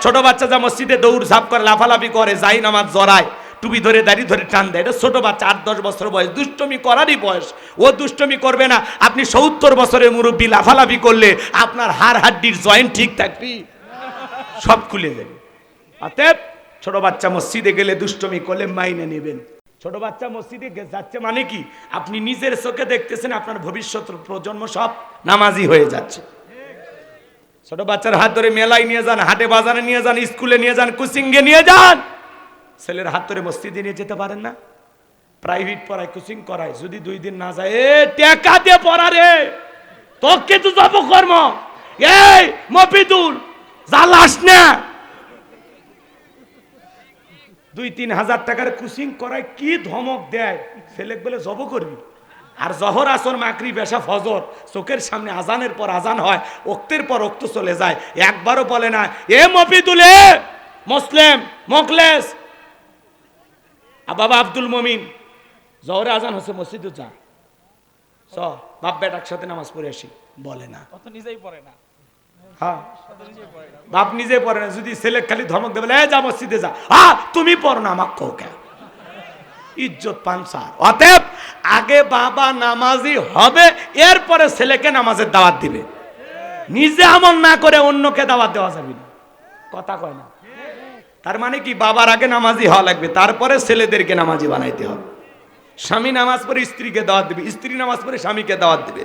ছোট বাচ্চা যা মসজিদে দৌড় ঝাঁপ করে, লাফালাফি করে, যাই নামাজ জড়ায়, টুপি ধরে দাঁড়িয়ে ধরে টান দেয়, এটা ছোট বাচ্চা, 8-10 বছর বয়স, দুষ্টমি করারই বয়স। ও দুষ্টমি করবে না। আপনি 70 বছরের মুরব্বী লাফালাফি করলে আপনার হাড় হাড্ডির জয়েন্ট ঠিক থাকবি, সব খুলে যাবে। অতএব ছোট বাচ্চা মসজিদে গেলে দুষ্টমি করলে মাইনে নেবেন। ছোট বাচ্চা মসজিদে যাচ্ছে মানে কি? আপনি নিজের চোখে দেখতেছেন আপনার ভবিষ্যৎ প্রজন্ম সব নামাজি হয়ে যাচ্ছে। ছোট বাচ্চার হাত ধরে মেলায় নিয়ে যান, হাটে বাজারে নিয়ে যান, স্কুলে নিয়ে যান, কোচিংয়ে নিয়ে যান। ছেলের হাত ধরে মসজিদে নিয়ে যেতে পারেন না? প্রাইভেট পড়ায়, কোচিং করায়, যদি 2 দিন না যায়, এ টাকা দিয়ে পড়া রে, তোকে তো যাব কর্ম, এই মফিদুল জ্বালাস না। 2-3 হাজার টাকার কোচিং করায় কি ধমক দেয়, ছেলে বলে জব করবি। আর জহর, আসর, মাগরিব, এশা, ফজর চোখের সামনে আজানের পর আজান হয়, ওক্তের পর ওক্ত চলে যায়, একবারও বলে না এ মফিদুল, এ মুসলিম মোখলেস, বাবা আব্দুল মমিন, জহরে আজান হচ্ছে, মসজিদে যা, বাপ বেটা একসাথে নামাজ পড়ে আসি, বলে না। অত নিজেই পড়ে না। হ্যাঁ, অত নিজেই পড়ে না। বাপ নিজে পড়ে না। যদি ছেলে খালি ধমক দেবে, যা মসজিদে যা, তুমি পড়ো না, আমাকে কৌকে ইজ্জত পানসার। অতএব আগে বাবা নামাজি হবে, এরপরে ছেলেকে নামাজের দাওয়াত দিবে। নিজে আমল না করে অন্যকে দাওয়াত দেওয়া যাবে না। কথা কয় না? তার মানে কি? বাবার আগে নামাজি হওয়া লাগবে, তারপরে ছেলেদেরকে নামাজি বানাইতে হবে। স্বামী নামাজ পড়ে স্ত্রীকে দাওয়াত দিবে, স্ত্রী নামাজ পড়ে স্বামীকে দাওয়াত দিবে,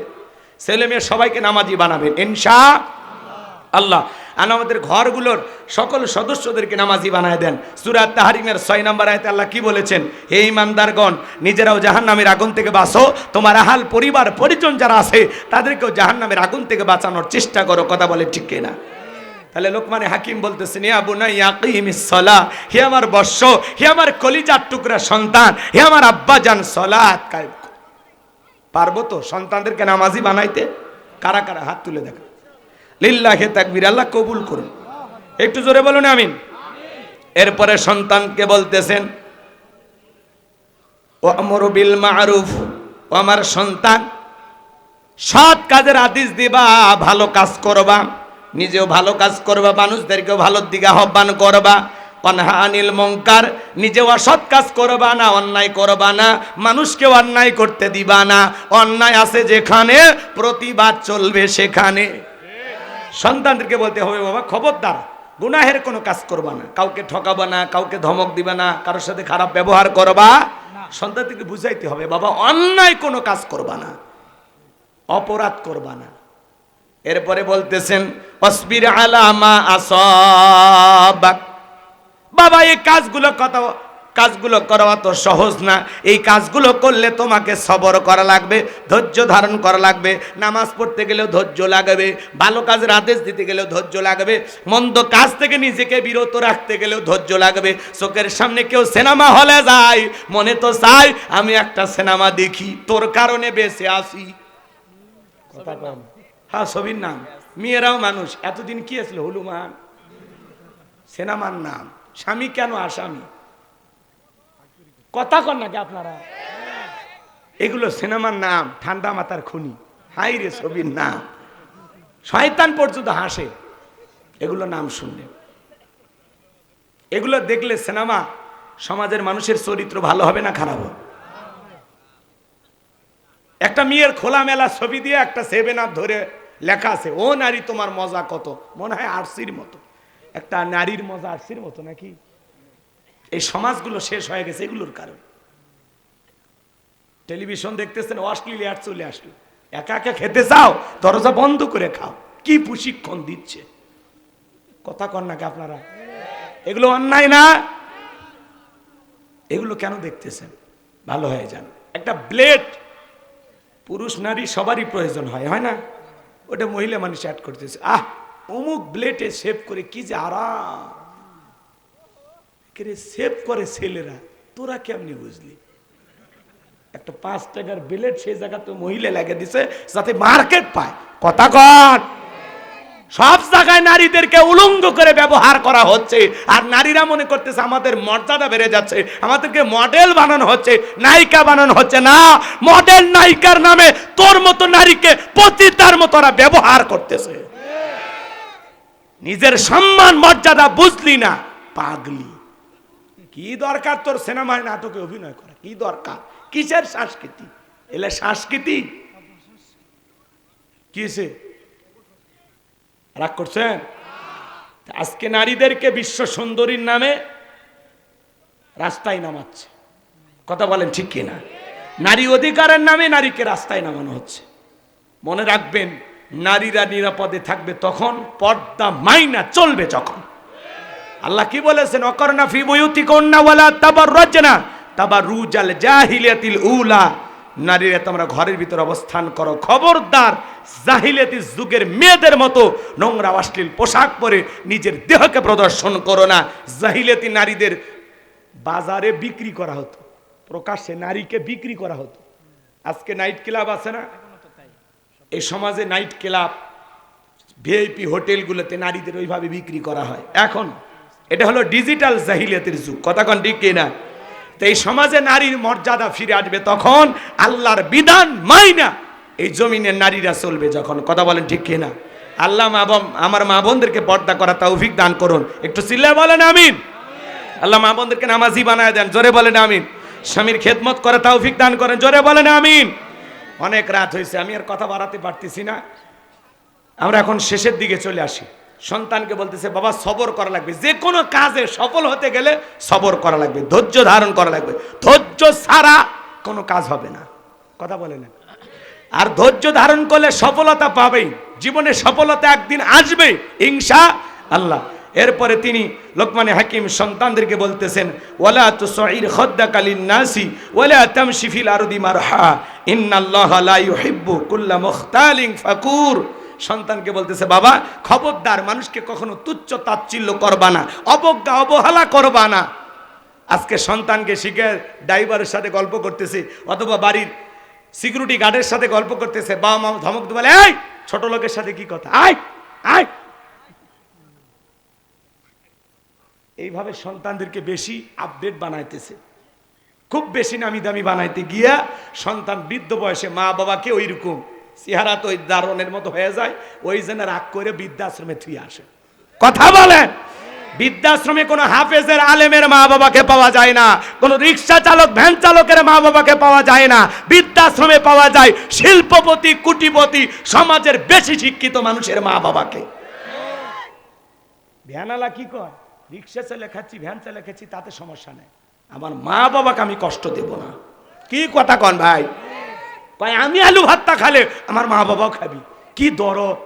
ছেলে মেয়ে সবাইকে নামাজি বানাবেন ইনশাআল্লাহ। আর আমাদের ঘরগুলোর সকল সদস্যদেরকে নামাজি বানায় দেন। সূরা তাহরিমের 6 নম্বর আয়াতে আল্লাহ কি বলেছেন? হে ঈমানদারগণ, নিজেরাও জাহান্নামের আগুন থেকে বাঁচো, তোমার আহাল পরিবার পরিজন যারা আছে তাদেরকেও জাহান্নামের আগুন থেকে বাঁচানোর চেষ্টা করো। কথা বলে ঠিক কিনা? তাহলে লোকমানে হাকিম বলতেছেন, ইয়া বুনাইয়া আকিমিস সালাহ, হে আমার বর্ষ, হে আমার কলিজার টুকরা সন্তান, হে আমার আব্বাজান, সালাত কায়েম করো। পারবো তো সন্তানদেরকে নামাজি বানাইতে? কারা কারা হাত তুলে দেখা। লিল্লাহি তাকবীর, আল্লাহ কবুল করুন। একটু জোরে বলুন আমিন। এরপরে সন্তানকে বলতেছেন, ওয়ামরু বিল মারুফ, ও আমার সন্তান সৎ কাজের আদেশ দিবা, ভালো কাজ করবা, নিজেও ভালো কাজ করবা, মানুষদেরকেও ভালোর দিকে আহ্বান করবা। অনহা আনিল মুনকার, নিজেও অসৎ কাজ করবা না, অন্যায় করবা না, মানুষকেও অন্যায় করতে দিবা না। অন্যায় আছে যেখানে, প্রতিবাদ চলবে সেখানে। সন্তানদেরকে বলতে হবে, বাবা খবরদার গুনাহের কোনো কাজ করবা না, কাউকে ঠকাবা না, কাউকে ধমক দিবা না, কারোর সাথে খারাপ ব্যবহার করবা। সন্তানদেরকে বুঝাইতে হবে, বাবা অন্যায় কোনো কাজ করবা না, অপরাধ করবা না। এরপরে বলতেছেন, অসবির আলা মা আসাবাক, বাবা এই কাজগুলো কাজগুলো করা তো সহজ না। এই কাজগুলো করলে তোমাকে সবর করা লাগবে, ধৈর্য ধারণ করা লাগবে। নামাজ পড়তে গেলেও ধৈর্য লাগবে, ভালো কাজের আদেশ দিতে গেলেও ধৈর্য লাগবে, মন্দ কাজ থেকে নিজেকে বিরত রাখতে গেলেও ধৈর্য লাগবে। চোখের সামনে কেউ সিনেমা হলে যায়, মনে তো চাই আমি একটা সিনেমা দেখি, তোর কারণে বেঁচে আসি। কথা কম, হ্যাঁ ছবির নাম। মেয়েরাও মানুষ, এতদিন কি আসলো হলুমান সিনেমার নাম, স্বামী কেন আসামি? কথা কন নাকি আপনারা? এগুলো সিনেমার নাম, ঠান্ডা মাথার খুনি, হাই রে ছবির নাম, শয়তান পর্যন্ত হাসে এগুলো নাম শুনলে। এগুলো দেখলে সিনেমা সমাজের মানুষের চরিত্র ভালো হবে না খারাপ হবে? একটা মেয়ের খোলামেলা ছবি দিয়ে একটা 7 আপ ধরে লেখা আছে, ও নারী তোমার মজা কত, মনে হয় আরসির মতো। একটা নারীর মজা আরসির মতো নাকি? এই সমাজগুলো শেষ হয়ে গেছে এগুলোর কারণে। টেলিভিশন দেখতেছেন, অশ্লীল অ্যাড চলে আসলো। একা একা খেতে চাও, দরজা বন্ধ করে খাও। কি প্রশিক্ষণ দিচ্ছে, কথা কন নাকি আপনারা? এগুলো অন্যায় না? এগুলো কেন দেখতেছেন? ভালো হয়ে যান। একটা ব্লেড পুরুষ নারী সবারই প্রয়োজন হয়, হয় না? ওটা মহিলা মানুষ অ্যাড করতেছে, আহ অমুক ব্লেডে সেভ করে কি যে আরাম, সেভ করে ছেলেরা, তোরা কেমনি বুঝলি? একটা 5 টাকার ব্লেড সেই জায়গা তো মহিলা লাগিয়ে দিছে যাতে মার্কেট পায়। কথা কন, সব জায়গায় নারীদেরকে উলঙ্গ করে ব্যবহার করা হচ্ছে, আর নারীরা মনে করতেছে আমাদের মর্যাদা বেড়ে যাচ্ছে, আমাদেরকে মডেল বানানো হচ্ছে, নায়িকা বানানো হচ্ছে। না, মডেল নায়িকার নামে তোর মতো নারীকে পতিতার মতো ওরা ব্যবহার করতেছে। নিজের সম্মান মর্যাদা বুঝলি না, পাগলি। কি দরকার তোর সিনেমায় নাটকে অভিনয় করা? কি দরকার? কিসের সংস্কৃতি? এলে সংস্কৃতি কিসে রাগ করছেন? আজকে নারীদেরকে বিশ্ব সুন্দরীর নামে রাস্তায় নামাচ্ছে। কথা বলেন ঠিক কিনা? নারী অধিকারের নামে নারীকে রাস্তায় নামানো হচ্ছে। মনে রাখবেন, নারীরা নিরাপদে থাকবে তখন, পর্দা মাইনা চলবে যখন। আল্লাহ কি বলেছেন? অকরনা ফি বুয়ুতিকুন্না ওয়ালা তাবাররাজনা তাবাররুজাল জাহিলিয়াতিল উলা। নারীরা তোমরা ঘরের ভিতর অবস্থান করো, খবরদার জাহিলিয়াতি যুগের মেয়েদের মতো নোংরা অশ্লীল পোশাক পরে নিজের দেহকে প্রদর্শন করো না। জাহিলিয়াতি নারীদের বাজারে বিক্রি করা হতো, প্রকাশ্যে নারীকে বিক্রি করা হতো। আজকে নাইট ক্লাব আছে না? এই সমাজে নাইট ক্লাব, ভিআইপি হোটেলগুলোতে নারীদের ওইভাবে বিক্রি করা হয় এখন। এটা হলো ডিজিটাল জাহিলিয়াতের যুগ। কথা কন ঠিক কিনা? তো এই সমাজে নারীর মর্যাদা ফিরে আসবে তখন, আল্লাহর বিধান মাইনা এই জমিনের নারীরা চলবে যখন। কথা বলেন ঠিক কিনা? আল্লাহ আমার মা বোনদেরকে পর্দা করা তৌফিক দান করুন। একটু চিল্লায় বলেন আমিন। আল্লাহ মা বোনদেরকে নামাজি বানায় দেন, জোরে বলেন আমিন। স্বামীর খেদমত করে তৌফিক দান করেন, জোরে বলেন আমিন। অনেক রাত হয়েছে, আমি আর কথা বাড়াতে পারতেছি না। আমরা এখন শেষের দিকে চলে আসি। সন্তানকে বলতেছে, বাবা সবর করা লাগবে, যে কোনো কাজে সফল হতে গেলে সবর করা লাগবে, ধৈর্য ধারণ করা লাগবে। ধৈর্য ছাড়া কোনো কাজ হবে না। কথা বলে না? আর ধৈর্য ধারণ করলে সফলতা পাবেই, জীবনে সফলতা একদিন আসবে ইনশাআল্লাহ। এরপরে তিনি লোকমানে হাকিম সন্তানদেরকে বলতেছেন, ওয়ালা তুসাইর খাদ্দাকা লিন-নাসি ওয়ালা তামশি ফিল আরদি মারহা ইন্নাল্লাহা লা ইউহিব্বু কুল্লা মুখতালিন ফাকুর। সন্তানকে বলতেছে, বাবা খবরদার মানুষকে কখনো তুচ্ছ তাচ্ছিল্য করবা না, অবজ্ঞা অবহেলা করবা না। আজকে সন্তানকে শিখে ড্রাইভারের সাথে গল্প করতেছে, অথবা বাড়ির সিকিউরিটি গার্ডের সাথে গল্প করতেছে, বাবা মা ধমক দিয়ে বলে, এই ছোট লোকের সাথে কি কথা, আয় আয়। এইভাবে সন্তানদেরকে বেশি আপডেট বানাইতেছে, খুব বেশি নামি দামি বানাইতে গিয়া সন্তান বৃদ্ধ বয়সে মা বাবাকে ওই রকম চেহারা তো ওই দারণের মতো হয়ে যায়, ওই জন্য রাগ করে বৃদ্ধাশ্রমে থুয়ে আসে। কথা বলেন? বৃদ্ধাশ্রমে কোনো হাফেজের আলেমের মা বাবাকে পাওয়া যায় না, কোনো রিক্সা চালক ভ্যান চালকের মা বাবাকে পাওয়া যায় না। বৃদ্ধাশ্রমে পাওয়া যায় শিল্পপতি, কুটিপতি, সমাজের বেশি শিক্ষিত মানুষের মা বাবাকে। ভ্যানালা কি কয়, রিক্সা চালে খাচ্ছি, ভ্যান চালে খাচ্ছি, তাতে সমস্যা নেই, আমার মা বাবাকে আমি কষ্ট দেব না। কি কথা কন ভাই? কয় আমি আলু ভাতটা খালে আমার মা বাবাও খাবি, কি দরদ।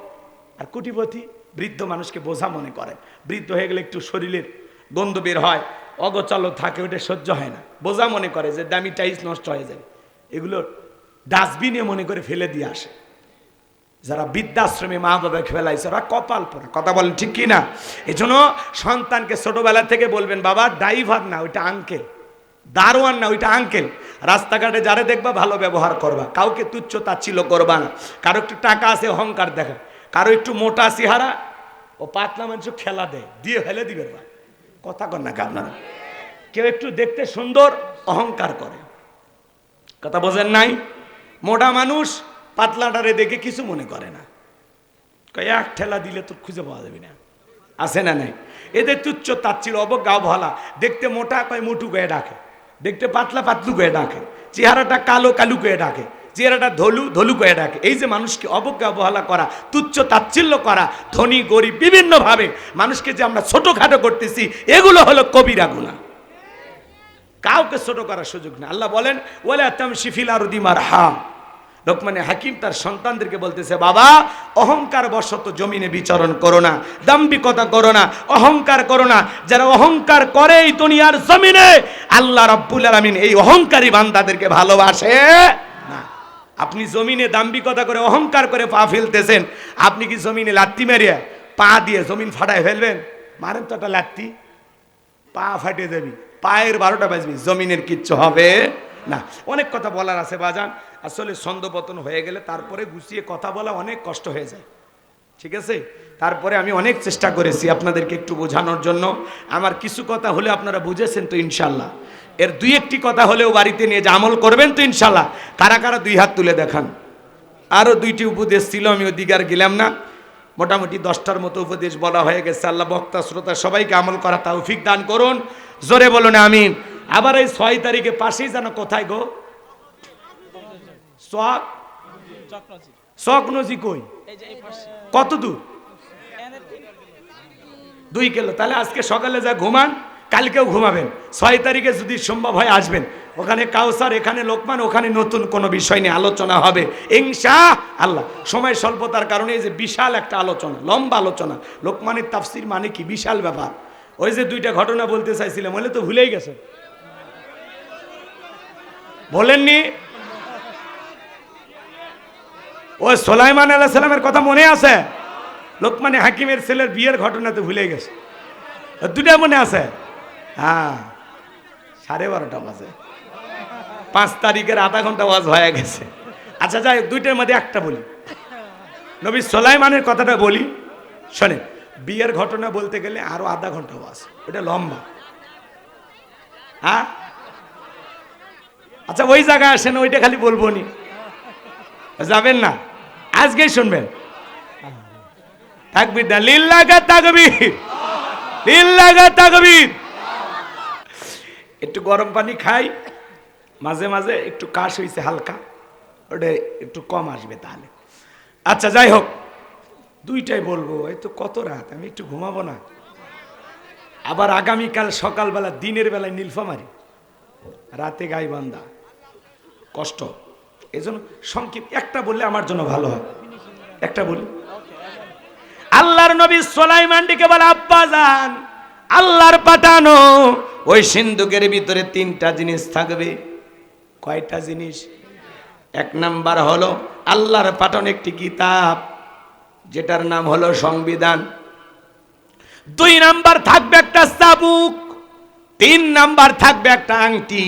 আর কোটিপতি বৃদ্ধ মানুষকে বোঝা মনে করেন, বৃদ্ধ হয়ে গেলে একটু শরীরের গন্ধ বের হয়, অগোছালো থাকে, ওটা সহ্য হয় না, বোঝা মনে করে যে দামি টাইলস নষ্ট হয়ে যাবে, এগুলো ডাস্টবিনে মনে করে ফেলে দিয়ে আসে। যারা বৃদ্ধাশ্রমে মা বাবাকে ফেলাইছে ওরা কপাল পড়া, কথা বলেন ঠিক কি না? এই জন্য সন্তানকে ছোটবেলা থেকে বলবেন, বাবা ড্রাইভার না ওইটা আঙ্কেল, দারোয়ান না ওইটা আঙ্কেল। রাস্তাঘাটে যারে দেখবা ভালো ব্যবহার করবা, কাউকে তুচ্ছ তাচ্ছিল্য করবা না। কারো একটু টাকা আছে অহংকার দেখা, কারো একটু মোটা চেহারা ও পাতলা মানুষ খেলা দেয়, দিয়ে ফেলে দিবে ভাই, কথা কর না আপনারা। কেউ একটু দেখতে সুন্দর অহংকার করে, কথা বোঝেন নাই? মোটা মানুষ পাতলাটারে দেখে কিছু মনে করে না, এক ঠেলা দিলে তো খুঁজে পাওয়া যাবে না, আছে না নাই? এদের তুচ্ছ তাচ্ছিল্য অবজ্ঞা অবহেলা, দেখতে মোটা কয় মোটু কয়ে ডাকে, দেখতে পাতলা পাতলু কয়ে ডাকে, চেহারাটা কালো কালু কয়ে ডাকে, চেহারাটা ধলু ধলু কয়ে ডাকে। এই যে মানুষকে অবজ্ঞা অবহেলা করা, তুচ্ছ তাচ্ছিল্য করা, ধনী গরিব বিভিন্নভাবে মানুষকে যে আমরা ছোটখাটো করতেছি, এগুলো হলো কবিরা গুনাহ। কাউকে ছোট করার সুযোগ না। আল্লাহ বলেন ওয়ালা তামশি ফিল আরদি মারহা। লোকমানে হাকিম তার সন্তানদেরকে বলতেছে, বাবা অহংকার বশত জমিনে বিচরণ করো না, দাম্ভিকতা করো না, অহংকার করো না। যারা অহংকার করে এই দুনিয়ার জমিনে, আল্লাহ রাব্বুল আলামিন এই অহংকারী বান্দাদেরকে ভালোবাসে না। আপনি জমিনে দাম্ভিকতা করে অহংকার করে পা ফেলতেছেন, আপনি কি জমিনে লাত্তি মেরে পা দিয়ে জমিন ফাটায় ফেলবেন? মারেন তো একটা লাত্তি, পা ফাটিয়ে দেবি, পায়ের 12টা বাজবি, জমিনের কিচ্ছু হবে না। অনেক কথা বলার আছে বাজান, আসলে ছন্দপতন হয়ে গেলে তারপরে গুছিয়ে কথা বলা অনেক কষ্ট হয়ে যায়, ঠিক আছে? তারপরে আমি অনেক চেষ্টা করেছি আপনাদেরকে একটু বোঝানোর জন্য। আমার কিছু কথা হলে আপনারা বুঝেছেন তো ইনশাল্লাহ। এর দুই একটি কথা হলেও বাড়িতে নিয়ে যে আমল করবেন তো ইনশাল্লাহ। কারা কারা 2 হাত তুলে দেখান। আরও 2টি উপদেশ ছিল, আমি ওদিকে আর গেলাম না। মোটামুটি 10টার মতো উপদেশ বলা হয়ে গেছে। আল্লাহ বক্তা শ্রোতা সবাইকে আমল করা তৌফিক দান করুন, জোরে বলুন আমিন। আবার এই 6 তারিখে পাশেই যেন কোথায় গো, চক নজি কই, কত দূর? 2 কিলো। তাহলে আজকে সকালে যা ঘুমান, কালকেও ঘুমাবেন। 6 তারিখে যদি সম্ভব হয় আসবেন। ওখানে কাউসার, এখানে লোকমান, ওখানে নতুন কোনো বিষয় নিয়ে আলোচনা হবে ইনশাআল্লাহ। সময় স্বল্পতার কারণে এই যে বিশাল একটা আলোচনা, লম্বা আলোচনা। লোকমানের তাফসির মানে কি বিশাল ব্যাপার। ওই যে 2টা ঘটনা বলতে চাইছিলাম, বলে তো ভুলেই গেছে, বলেননি? ও সুলাইমান আলাইহিস সালামের কথা মনে আছে? লোকমানে হাকিমের ছেলের বিয়ের ঘটনা তো ভুলে গেছে। 2টা মনে আছে? হ্যাঁ, 12:30 বাজে, 5 তারিখের আধা ঘন্টা ওয়াজ হয়ে গেছে। আচ্ছা যাই, 2টার মধ্যে একটা বলি, নবী সুলাইমানের কথাটা বলি, শোনেন। বিয়ের ঘটনা বলতে গেলে আরো আধা ঘন্টা ওয়াজ, ওটা লম্বা। হ্যাঁ, আচ্ছা ওই জায়গায় আসেন, ওইটা খালি বলবো নি, যাবেন না, আজকেই শুনবেন। তাকবীর দেন, লিল্লাহি তাকবীর, লিল্লাহি তাকবীর। একটু গরম পানি খাই, মাঝে মাঝে একটু কাশ হইছে হালকা, ওটা একটু কম আসবে তাহলে। আচ্ছা যাই হোক, 2টাই বলবো। এই তো কত রাত, আমি একটু ঘুমাবো না? আবার আগামীকাল সকালবেলা, দিনের বেলায় নীলফামারী, রাতে গাইবান্ধা, কষ্ট। এই জন্য সংক্ষিপ্ত একটা বললে আমার জন্য ভালো হয়। একটা বলি, আল্লাহর নবী সুলাইমানকে বলে, আব্বা জান, আল্লাহর পাঠানো ওই সিন্ধুকের ভিতরে 3টা জিনিস থাকবে। কয়টা জিনিস? 1 নাম্বার হলো আল্লাহর পাঠানো একটি কিতাব, যেটার নাম হলো সংবিধান। 2 নাম্বার থাকবে একটা চাবুক। 3 নাম্বার থাকবে একটা আংটি।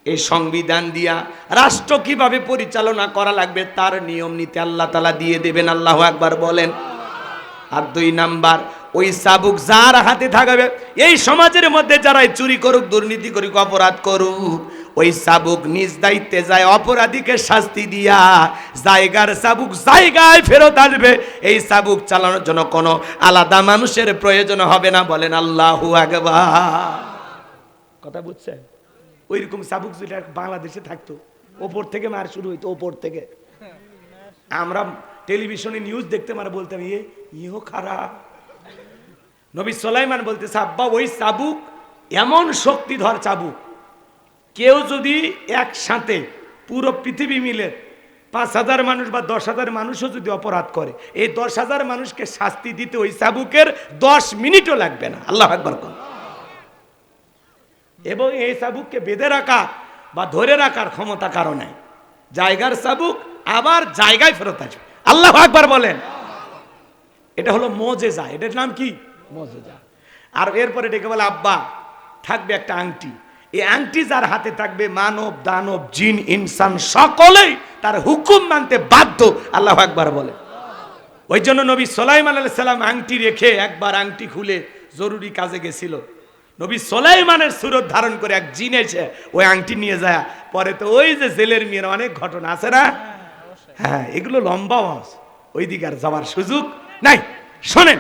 এই সংবিধান দিয়া রাষ্ট্র কিভাবে পরিচালনা করা লাগবে তার নিয়ম নীতি আল্লাহ তাআলা দিয়ে দেবেন। আল্লাহু আকবার বলেন। আর 2 নাম্বার, ওই চাবুক যার হাতে থাকবে, এই সমাজের মধ্যে যারাই চুরি করুক, দুর্নীতি করুক, অপরাধ করুক, ওই চাবুক নিজ দায়িত্বে যায় অপরাধীকে শাস্তি দিয়া জায়গার চাবুক জায়গায় ফেরত আসবে। এই চাবুক চালানোর জন্য কোনো আলাদা মানুষের প্রয়োজন হবে না। বলেন আল্লাহু আকবার। কথা বুঝছেন? ওইরকম চাবুক যদি বাংলাদেশে থাকতো, ওপর থেকে মার শুরু হইতো, ওপর থেকে। আমরা টেলিভিশনে নিউজ দেখতে মারা বলতাম, ইহো খারাপ। নবী সুলাইমান বলতেছে, আব্বা ওই চাবুক এমন শক্তিধর চাবুক, কেউ যদি একসাথে পুরো পৃথিবী মিলে 5,000 মানুষ বা 10,000 মানুষও যদি অপরাধ করে, এই 10,000 মানুষকে শাস্তি দিতে ওই চাবুকের 10 মিনিটও লাগবে না। আল্লাহু আকবার। এবং এই চাবুককে বেঁধে রাখা বা ধরে রাখার ক্ষমতা কারো নাই। জায়গার চাবুক আবার জায়গায় ফেরত আসবে। আল্লাহু আকবার বলেন। এটা হলো মুজিজা। এটার নাম কি? মুজিজা। আর এরপরে ডেকে বলে আব্বা থাকবে একটা আংটি। এই আংটি যার হাতে থাকবে মানব দানব জিন ইনসান সকলেই তার হুকুম মানতে বাধ্য। আল্লাহু আকবার বলে। ওই জন্য নবী সুলাইমান আলাইহিস সালাম আংটি রেখে একবার আংটি খুলে জরুরি কাজে গেছিল। নবী সুলাইমানের সুরত ধারণ করে এক জিন এসে ওই আংটি নিয়ে যায়। পরে তো ওই যে জেলের মেয়ের অনেক ঘটনা আছে না? হ্যাঁ, এগুলো লম্বা ওয়াজ, ওই দিকে আর যাওয়ার সুযোগ নাই। শোনেন,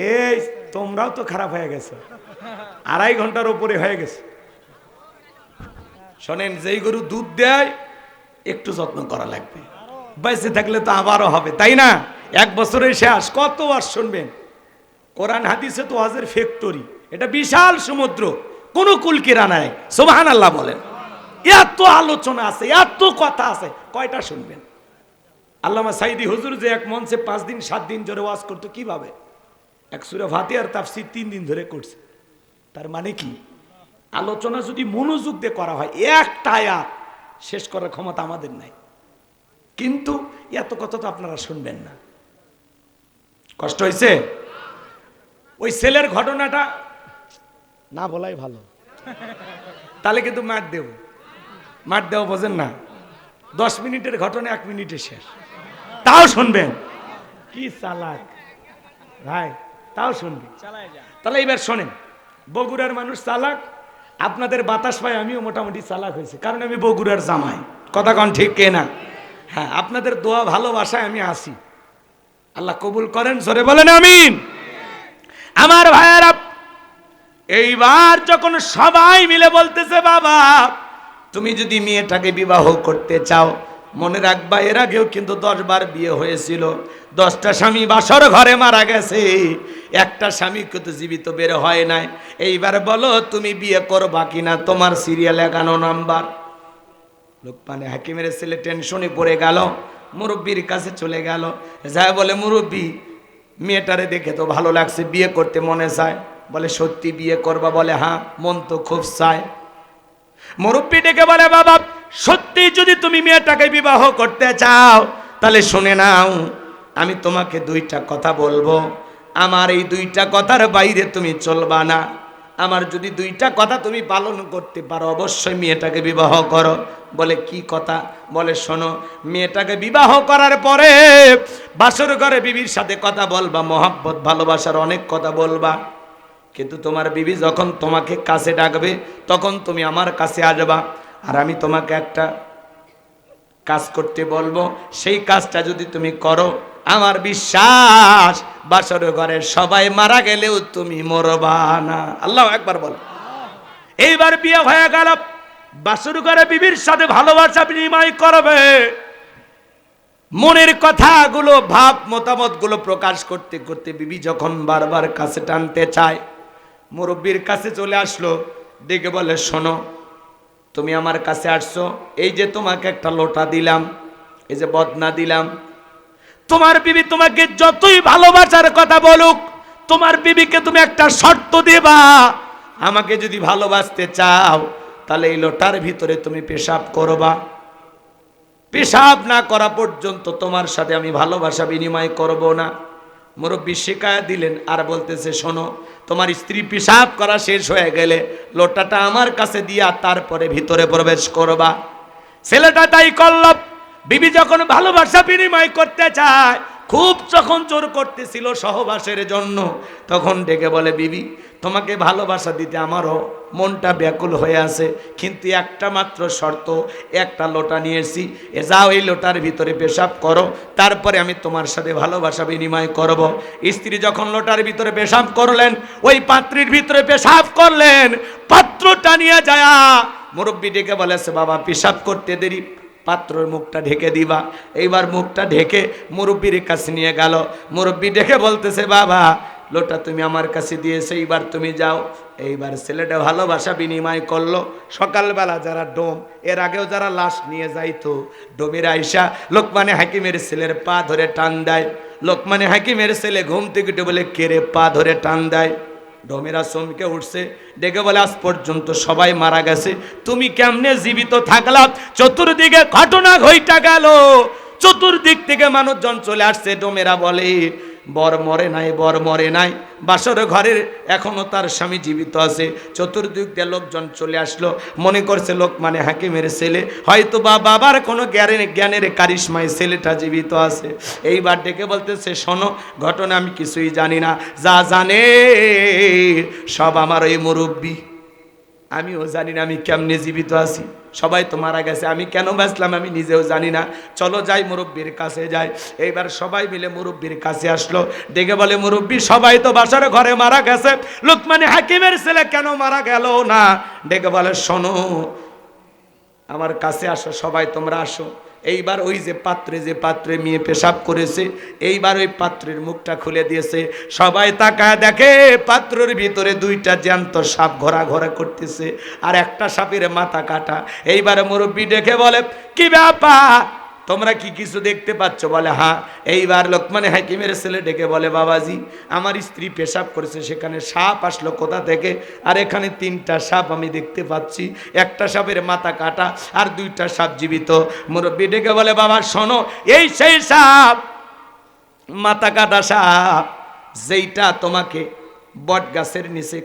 এই তোমরাও তো খারাপ হয়ে গেছো, 2.5 ঘন্টার উপরে হয়ে গেছে। শোনেন, যেই গরু দুধ দেয় একটু যত্ন করা লাগবে, বেঁচে থাকলে তো আবারও হবে, তাই না? 1 বছরে শেষ, কত ওয়াজ শুনবেন? কোরআন হাদিসে তো ওয়াজের ফ্যাক্টরি, এটা বিশাল সমুদ্র, কোনো কুলকিরা নাই। সুবহানাল্লাহ বলেন। এত আলোচনা আছে, এত কথা আছে, কয়টা শুনবেন? আল্লামা সাইদি হুজুর যে এক মঞ্চে 5 দিন 7 দিন ধরে ওয়াজ করতো, কিভাবে? এক সূরা ফাতিহার তাফসীর 3 দিন ধরে করছে। তার মানে কি? আলোচনা যদি মনোযোগ দিয়ে করা হয়, একটা আয়াত শেষ করার ক্ষমতা আমাদের নাই। কিন্তু এত কথা তো আপনারা শুনবেন না। কষ্ট হয়েছে? ওই ছেলের ঘটনাটা না বলাই ভালো, তাহলে কিন্তু মার দেব বোঝেন না। 10 মিনিটের ঘটনা 1 মিনিটে শেষ, তাও শুনবেন। কি চালাক ভাই, তাও শুনবেন। তাহলে এবার শোনেন, বগুড়ার মানুষ চালাক, আপনাদের বাতাস পায় আমিও মোটামুটি চালাক হয়েছে, কারণ আমি বগুড়ার জামাই। কথা কন ঠিক কে না? হ্যাঁ, আপনাদের দোয়া ভালোবাসায় আমি আসি, আল্লাহ কবুল করেন, জোরে বলেন আমিন। আমার ভাইয়েরা, এইবার যখন সবাই মিলে বলতেছে বাবা তুমি যদি মেয়েটাকে বিবাহ করতে চাও, মনে রাখবা এর আগেও কিন্তু 10 বার বিয়ে হয়েছিল, 10টা স্বামী বাসর ঘরে মারা গেছে, একটা স্বামী কিন্তু জীবিত বের হয় নাই। এইবার বলো তুমি বিয়ে করবা কিনা, তোমার সিরিয়াল 11 নাম্বার। লোকমানে হাকিমের ছেলে টেনশনে পড়ে গেল, মুরব্বীর কাছে চলে গেল, যা বলে মুরব্বী মেয়েটারে দেখে তো ভালো লাগছে, বিয়ে করতে মনে চায়। বলে সত্যি বিয়ে করবা? বলে হ্যাঁ, মন তো খুব চায়। মুরব্বী ডেকে বলে বাবা সত্যি যদি তুমি মেয়েটাকে বিবাহ করতে চাও তাহলে শুনে নাও, আমি তোমাকে 2টা কথা বলবো, আমার এই 2টা কথার বাইরে তুমি চলবা না। আমার যদি 2টা কথা তুমি পালন করতে পারো অবশ্যই মেয়েটাকে বিবাহ করো। বলে কি কথা? বলে শোনো, মেয়েটাকে বিবাহ করার পরে বাসর ঘরে বিবির সাথে কথা বলবা, মহাব্বত ভালোবাসার অনেক কথা বলবা, কিন্তু তোমার বিবি যখন তোমাকে কাছে ডাকবে তখন তুমি আমার কাছে আসবা, আর আমি তোমাকে একটা কাজ করতে বলবো, সেই কাজটা যদি তুমি করো আমার বিশ্বাস বাসর ঘরে সবাই মারা গেলেও তুমি মরবা না। আল্লাহু আকবার বল। এইবার বিয়ে হয়ে গেল, বাসর ঘরে বিবির সাথে ভালোবাসা বিনিময় করবে, মনের কথাগুলো ভাব মতামত গুলো প্রকাশ করতে করতে বিবি যখন বারবার কাছে টানতে চায়, মুরব্বীর কাছে চলে আসলো, ডেকে বলে শোনো তুমি আমার কাছে আসছো, এই যে তোমাকে একটা লোটা দিলাম, এই যে বদনা দিলাম, তোমার বিবি তোমাকে যতই ভালোবাসার কথা বলুক, তোমার বিবিকে তুমি একটা শর্ত দেবা, আমাকে যদি ভালোবাসতে চাও তাহলে এই লোটার ভিতরে তুমি পেশাব করবা, পেশাব না করা পর্যন্ত তোমার সাথে আমি ভালোবাসা বিনিময় করব না। মুরব্বী শিকায়া দিলেন আর বলতেছে শোনো, তোমার স্ত্রী পেশাব করা শেষ হয়ে গেলে লোটাটা আমার কাছে দিয়া তারপরে ভিতরে প্রবেশ করবা। ছেলেটা তাই করল। বিবি যখন ভালোবাসা বিনিময় করতে চায়, খুব যখন জোর করতেছিল সহবাসের জন্য, তখন ডেকে বলে বিবি তোমাকে ভালোবাসা দিতে আমারও মনটা ব্যাকুল হয়ে আছে, কিন্তু একটা মাত্র শর্ত, একটা লোটা নিয়েছি, যাও এই লোটার ভিতরে পেশাব করো, তারপরে আমি তোমার সাথে ভালোবাসা বিনিময় করব। স্ত্রী যখন লোটার ভিতরে পেশাব করলেন, ওই পাত্রের ভিতরে পেশাব করলেন, পাত্রটা নিয়ে যায় মুরব্বী ডেকে বলেছে বাবা পেশাব করতে দেরি, পাত্রের মুখটা ঢেকে দিবা। এইবার মুখটা ঢেকে মুরব্বীর কাছে নিয়ে গেল, মুরব্বী ডেকে বলতেছে বাবা লোটা তুমি আমার কাছে দিয়েছো, এইবার তুমি যাও। এইবার ছেলেটা ভালোবাসা বিনিময় করলো। সকালবেলা যারা ডোম, এর আগেও যারা লাশ নিয়ে যাইতো, ডোমের আইসা লোকমানে হাকিমের ছেলের পা ধরে টান দেয়। লোকমানে হাকিমের ছেলে ঘুম থেকে উঠে বলে কে রে পা ধরে টান দেয়? ডোমেরা চমকে উঠছে, ডেকে বলে আজ পর্যন্ত সবাই মারা গেছে, তুমি কেমনে জীবিত থাকলা? চতুর্দিকে ঘটনা ঘইটা গেল, চতুর্দিক থেকে মানুষজন চলে আসছে। ডোমেরা বলে বর মরে নাই, বর মরে নাই, বাসর ঘরের এখনো তার স্বামী জীবিত আছে। চতুর্দিক দিয়ে লোকজন চলে আসলো, মনে করছে লোকমান হাকিমের ছেলে, হয়তো বা বাবার কোনো জ্ঞানের কারিশমায় ছেলেটা জীবিত আছে। এইবার ডেকে বলতেছে শোনো, ঘটনা আমি কিছুই জানি না, যা জানে সব আমার ওই মুরব্বী। আমিও জানি না আমি কেমনে জীবিত আছি, সবাই তো মারা গেছে, আমি কেন বাঁচলাম আমি নিজেও জানি না। চলো যাই মুরব্বির কাছে যাই। এইবার সবাই মিলে মুরব্বির কাছে আসলো, ডেকে বলে মুরব্বি সবাই তো বাসার ঘরে মারা গেছে, লোকমান হাকিমের ছেলে কেন মারা গেল না? ডেকে বলে শোনো, আমার কাছে আসো, সবাই তোমরা আসো। এইবার ওই যে পাত্রে মেয়ে পেশাব করেছে, এইবার ওই পাত্রের মুখটা খুলে দিয়েছে। সবাই তাকায় দেখে পাত্রের ভিতরে দুইটা জ্যান্ত সাপ ঘোরাঘোরা করতেছে, আর একটা সাপের মাথা কাটা। এইবার মুরব্বি ডেকে বলে কি ব্যাপার, তোমরা কি কিছু দেখতে পাচ্ছ? বলে হ্যাঁ। এইবার লোকমান হাকিমের ছেলে ডেকে বলে বাবাজি, আমার স্ত্রী পেশাব করেছে, সেখানে সাপ আসলো কোথা থেকে? আর এখানে তিনটা সাপ আমি দেখতে পাচ্ছি, একটা সাপের মাথা কাটা আর দুইটা সাপ জীবিত। মুরব্বি ডেকে বলে বাবা শোনো, এই সেই সাপ, মাথা কাটা সাপ, যেইটা তোমাকে বট গাছের নিচে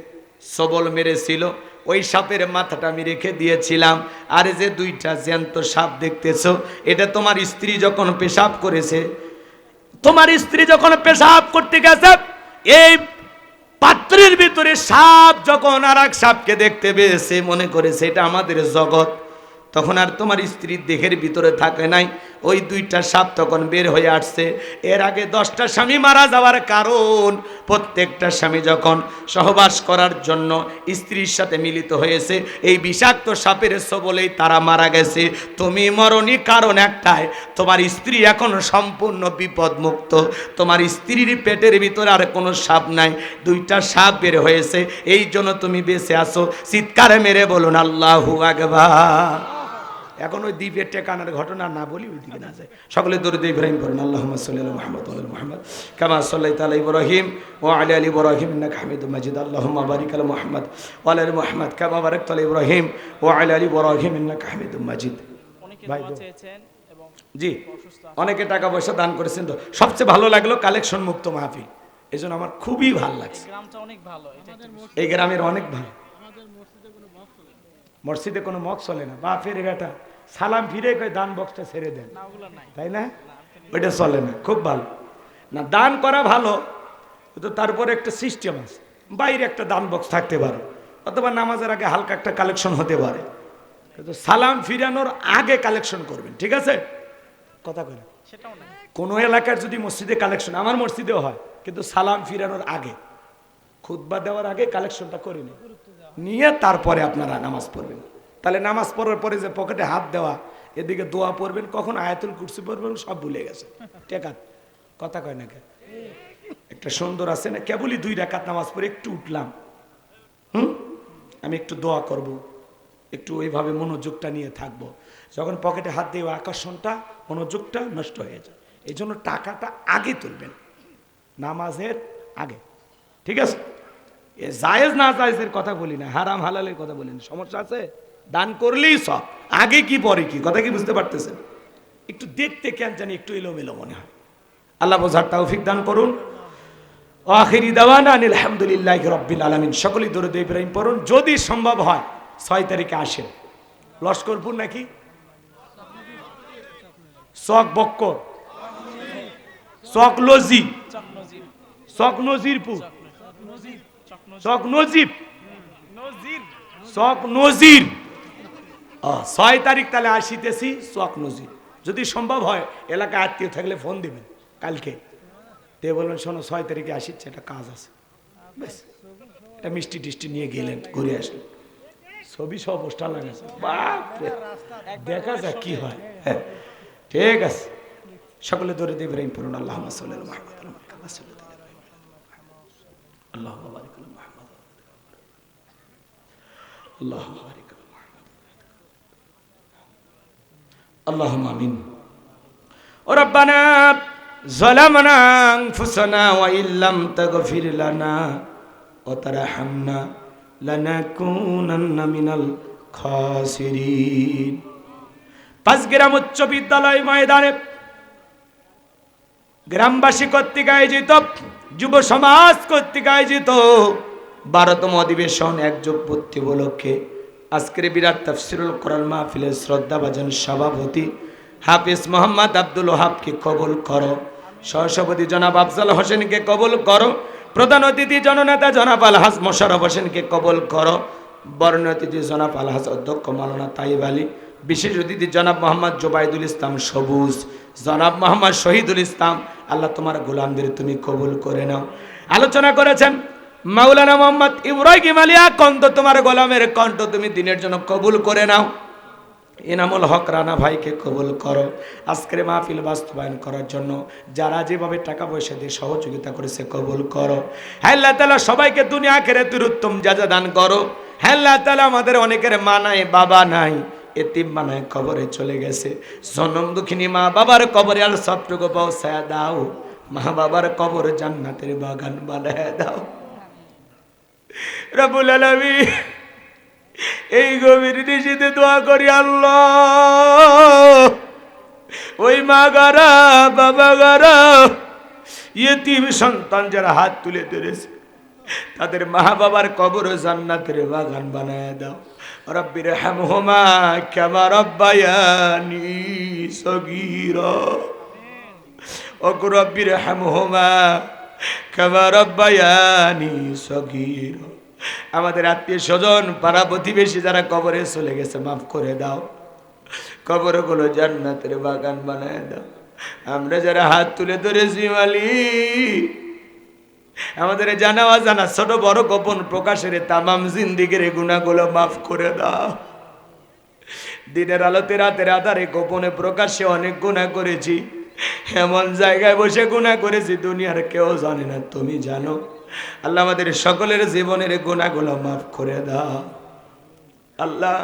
সবল মেরেছিল, ওই সাপের মাথাটা আমি রেখে দিয়েছিলাম। আর যে দুইটা জ্যান্ত সাপ দেখতেছো, এটা তোমার স্ত্রী যখন পেশাব করেছে, তোমার স্ত্রী যখন পেশাব করতে গেছে, এই পাত্রের ভিতরে সাপ যখন আর এক সাপকে দেখতে পেয়েছে, মনে করেছে এটা আমাদের জগৎ, তখন আর তোমার স্ত্রীর দেহের ভিতরে থাকে নাই, ওই দুইটা সাপ তখন বের হয়ে আসছে। এর আগে 10টা স্বামী মারা যাওয়ার কারণ, প্রত্যেকটা স্বামী যখন সহবাস করার জন্য স্ত্রীর সাথে মিলিত হয়েছে, এই বিষাক্ত সাপের সবলেই তারা মারা গেছে। তুমি মরণী কারণ একটাই, তোমার স্ত্রী এখন সম্পূর্ণ বিপদমুক্ত, তোমার স্ত্রীর পেটের ভিতরে আর কোনো সাপ নাই, দুইটা সাপ বের হয়েছে, এই জন্য তুমি বেঁচে আছো। চিৎকার মেরে বলুন আল্লাহু আকবার। এখন ওই দ্বীপের টেকানোর ঘটনা না বলি, ওই দিকে না যায়। সকলে দরুদ ইব্রাহিম পড়ুন, আল্লাহুম্মা সাল্লি আলা মুহাম্মদ ওয়া আলা মুহাম্মদ কামা সাল্লাইতা আলা ইব্রাহিম ওয়া আলা আলি ইব্রাহিম ইন্নাকা হামিদুম মাজিদ। আল্লাহুম্মা বারিক আলা মুহাম্মদ ওয়া আলা আলি মুহাম্মদ কামা বারাকতা আলা ইব্রাহিম ওয়া আলা আলি ইব্রাহিম ইন্নাকা হামিদুম মাজিদ। ভাই চেয়েছেন এবং জি, অনেকে টাকা পয়সা দান করেছেন। তো সবচেয়ে ভালো লাগলো কালেকশন মুক্ত মাহফিল, এই জন্য আমার খুবই ভালো লাগছে। গ্রামটা অনেক ভালো, এই গ্রামের অনেক ভালো। মসজিদে কোনো মগ চলে না, বাপের বেটা সালাম ফিরে কয় দান বক্সটা ছেড়ে দেন, তাই না? ওইটা চলে না, খুব ভালো না। দান করা ভালো, কিন্তু তারপরে একটা সিস্টেম আছে, বাইরে একটা দান বক্স থাকতে পারে, অথবা নামাজের আগে হালকা একটা কালেকশন হতে পারে, কিন্তু সালাম ফিরানোর আগে কালেকশন করবেন, ঠিক আছে? কথা বলে কোনো এলাকার যদি মসজিদে কালেকশন, আমার মসজিদেও হয়, কিন্তু সালাম ফিরানোর আগে, খুতবা দেওয়ার আগে কালেকশনটা করে নিয়ে তারপরে আপনারা নামাজ পড়বেন। তাহলে নামাজ পড়ার পরে যে পকেটে হাত দেওয়া, এদিকে দোয়া পড়বেন, কখন আয়াতুল কুরসি পড়বেন সব ভুলে গেছে। টেকাত কথা কয় না, একটা সুন্দর আছে না, কেবলই 2 রাকাত নামাজ পড়ে একটু উঠলাম, আমি একটু দোয়া করব, একটু ওইভাবে মনোযোগটা নিয়ে থাকবো। যখন পকেটে হাত দিয়ে আকর্ষণটা, মনোযোগটা নষ্ট হয়ে যায়। এই জন্য টাকাটা আগে তুলবেন, নামাজের আগে, ঠিক আছে? এ জায়েজ না জায়েজের কথা বলি না, হারাম হালালের কথা বলি না, সমস্যা আছে? দান করলেই সব, আগে কি পরে কি, কথা কি বুঝতে পারতেছেন? একটু দেখতে কেন জানি একটু এলোমেলো মনে হয়। আল্লাহ বোঝার তৌফিক দান করুন। আখিরি দাওয়ানা আলহামদুলিল্লাহি রাব্বিল আলামিন। সকলেই দরুদ ইব্রাহিম পড়ুন, যদি সম্ভব হয় 6 তারিখে আসেন। লস্করপুর নাকি চক বক্কর, চক লজি, চক নজিরপুর, চক নজিব, চক নজির। 6 তারিখ তাহলে আসিতেছি চক নজির। যদি সম্ভব হয়, এলাকায় আত্মীয় থাকলে ফোন দিবেন কালকে, তে বলবেন শোনো 6 তারিখে আসিচ্ছে, একটা কাজ আছে, বেশ এটা মিষ্টি টিষ্টি নিয়ে গেলেন, ঘুরে আসলেন, ছবি সব পোস্টার লাগাছে, বাপরে দেখা যাক কি হয়। হ্যাঁ ঠিক আছে, সকলে দরুদ ইব্রাহিম পড়ুন, আল্লাহুম্মা সাল্লি আলা মুহাম্মদ ওয়া আলা আলি মুহাম্মদ, আল্লাহুম্মা বারিক আলা মুহাম্মদ, আল্লাহুম্মা বারিক আলা মুহাম্মদ, আল্লাহুম্মা আমিন। ও রব্বানা যালামনা আনফুসানা ওয়া ইল্লাম তাগফির লানা وترحمنا لنكونن من الخاسرين 5 গ্রাম উচ্চ বিদ্যালয় ময়দানে গ্রামবাসী কর্তৃক আয়োজিত যুব সমাজ কর্তৃক আয়োজিত 12তম অধিবেশন এক যুগপূর্তি উপলক্ষে আজকের বিরাট তাফসিরুল কোরআন মাহফিলের শ্রদ্ধাভাজন সভাপতি হাফিজ মোহাম্মদ আব্দুল ওহাবকে কবুল করো, সহসভাপতি জনাব আফজাল হোসেনকে কবুল করো, প্রধান অতিথি জননেতা জনাব আলহাজ মোশাররফ হোসেনকে কবুল করো, বর্ণীয় অতিথি জনাব আলহাজ অধ্যক্ষ মাওলানা তাইব আলী, বিশেষ অতিথি জনাব মোহাম্মদ জুবাইদুল ইসলাম সবুজ, জনাব মোহাম্মদ শহীদুল ইসলাম। আল্লাহ তোমার গোলামদের তুমি কবুল করে নাও। আলোচনা করেছেন মাওলানা মোহাম্মদ ইব্রাহিম আলিয়া কণ্ঠ, তোমার গোলামের কণ্ঠ তুমি দিনের জন্য কবুল করে নাও। ইনামুল হক রানা ভাইকে কবুল করো। আজকের মাহফিল বাস্তবায়ন করার জন্য যারা যেভাবে টাকা পয়সা দিয়ে সহযোগিতা করেছে কবুল করো। হ্যাঁ আল্লাহ তাআলা সবাইকে দুনিয়া আখিরাতের উত্তম জাযা দান করো। হ্যাঁ আল্লাহ তাআলা আমাদের অনেকের মা নাই বাবা নাই, এতিম বানায় কবরে চলে গেছে, জনম দুঃখিনী মা বাবার কবরে আল সবটুকু পৌঁছায় দাও, মা বাবার কবর জান্নাতের বাগান বানায় দাও রব্বুল আলামিন। এই গভীর নিশীথে দোয়া করি আল্লাহ, ওই মা গারা বাবা গারা ইয়েতিম সন্তান যারা হাত তুলে ধরেছে তাদের মা বাবার কবর জান্নাতের বাগান বানায় দাও। রব্বির হামহুমা কামা রাব্বায়ানি সগীরা, ও রব্বির হামহুমা কামা রাব্বায়ানি সগীরা। আমাদের আত্মীয় স্বজন পাড়া প্রতিবেশী যারা কবরে চলে গেছে মাফ করে দাও, কবরগুলো জান্নাতের বাগান বানায় দাও। আমরা যারা হাত তুলে ধরেছি মালিক, আমাদের জানা অজানা ছোট বড় গোপন প্রকাশের তামাম জিন্দিগির গুনাহগুলো মাফ করে দাও। দিনের আলোতে রাতের আধারে গোপনে প্রকাশ্যে অনেক গুনাহ করেছি, এমন জায়গায় বসে গুনাহ করেছি দুনিয়ার কেউ জানে না, তুমি জানো। আল্লাহ আমাদের সকলের জীবনের গুনাহগুলো মাফ করে দাও। আল্লাহ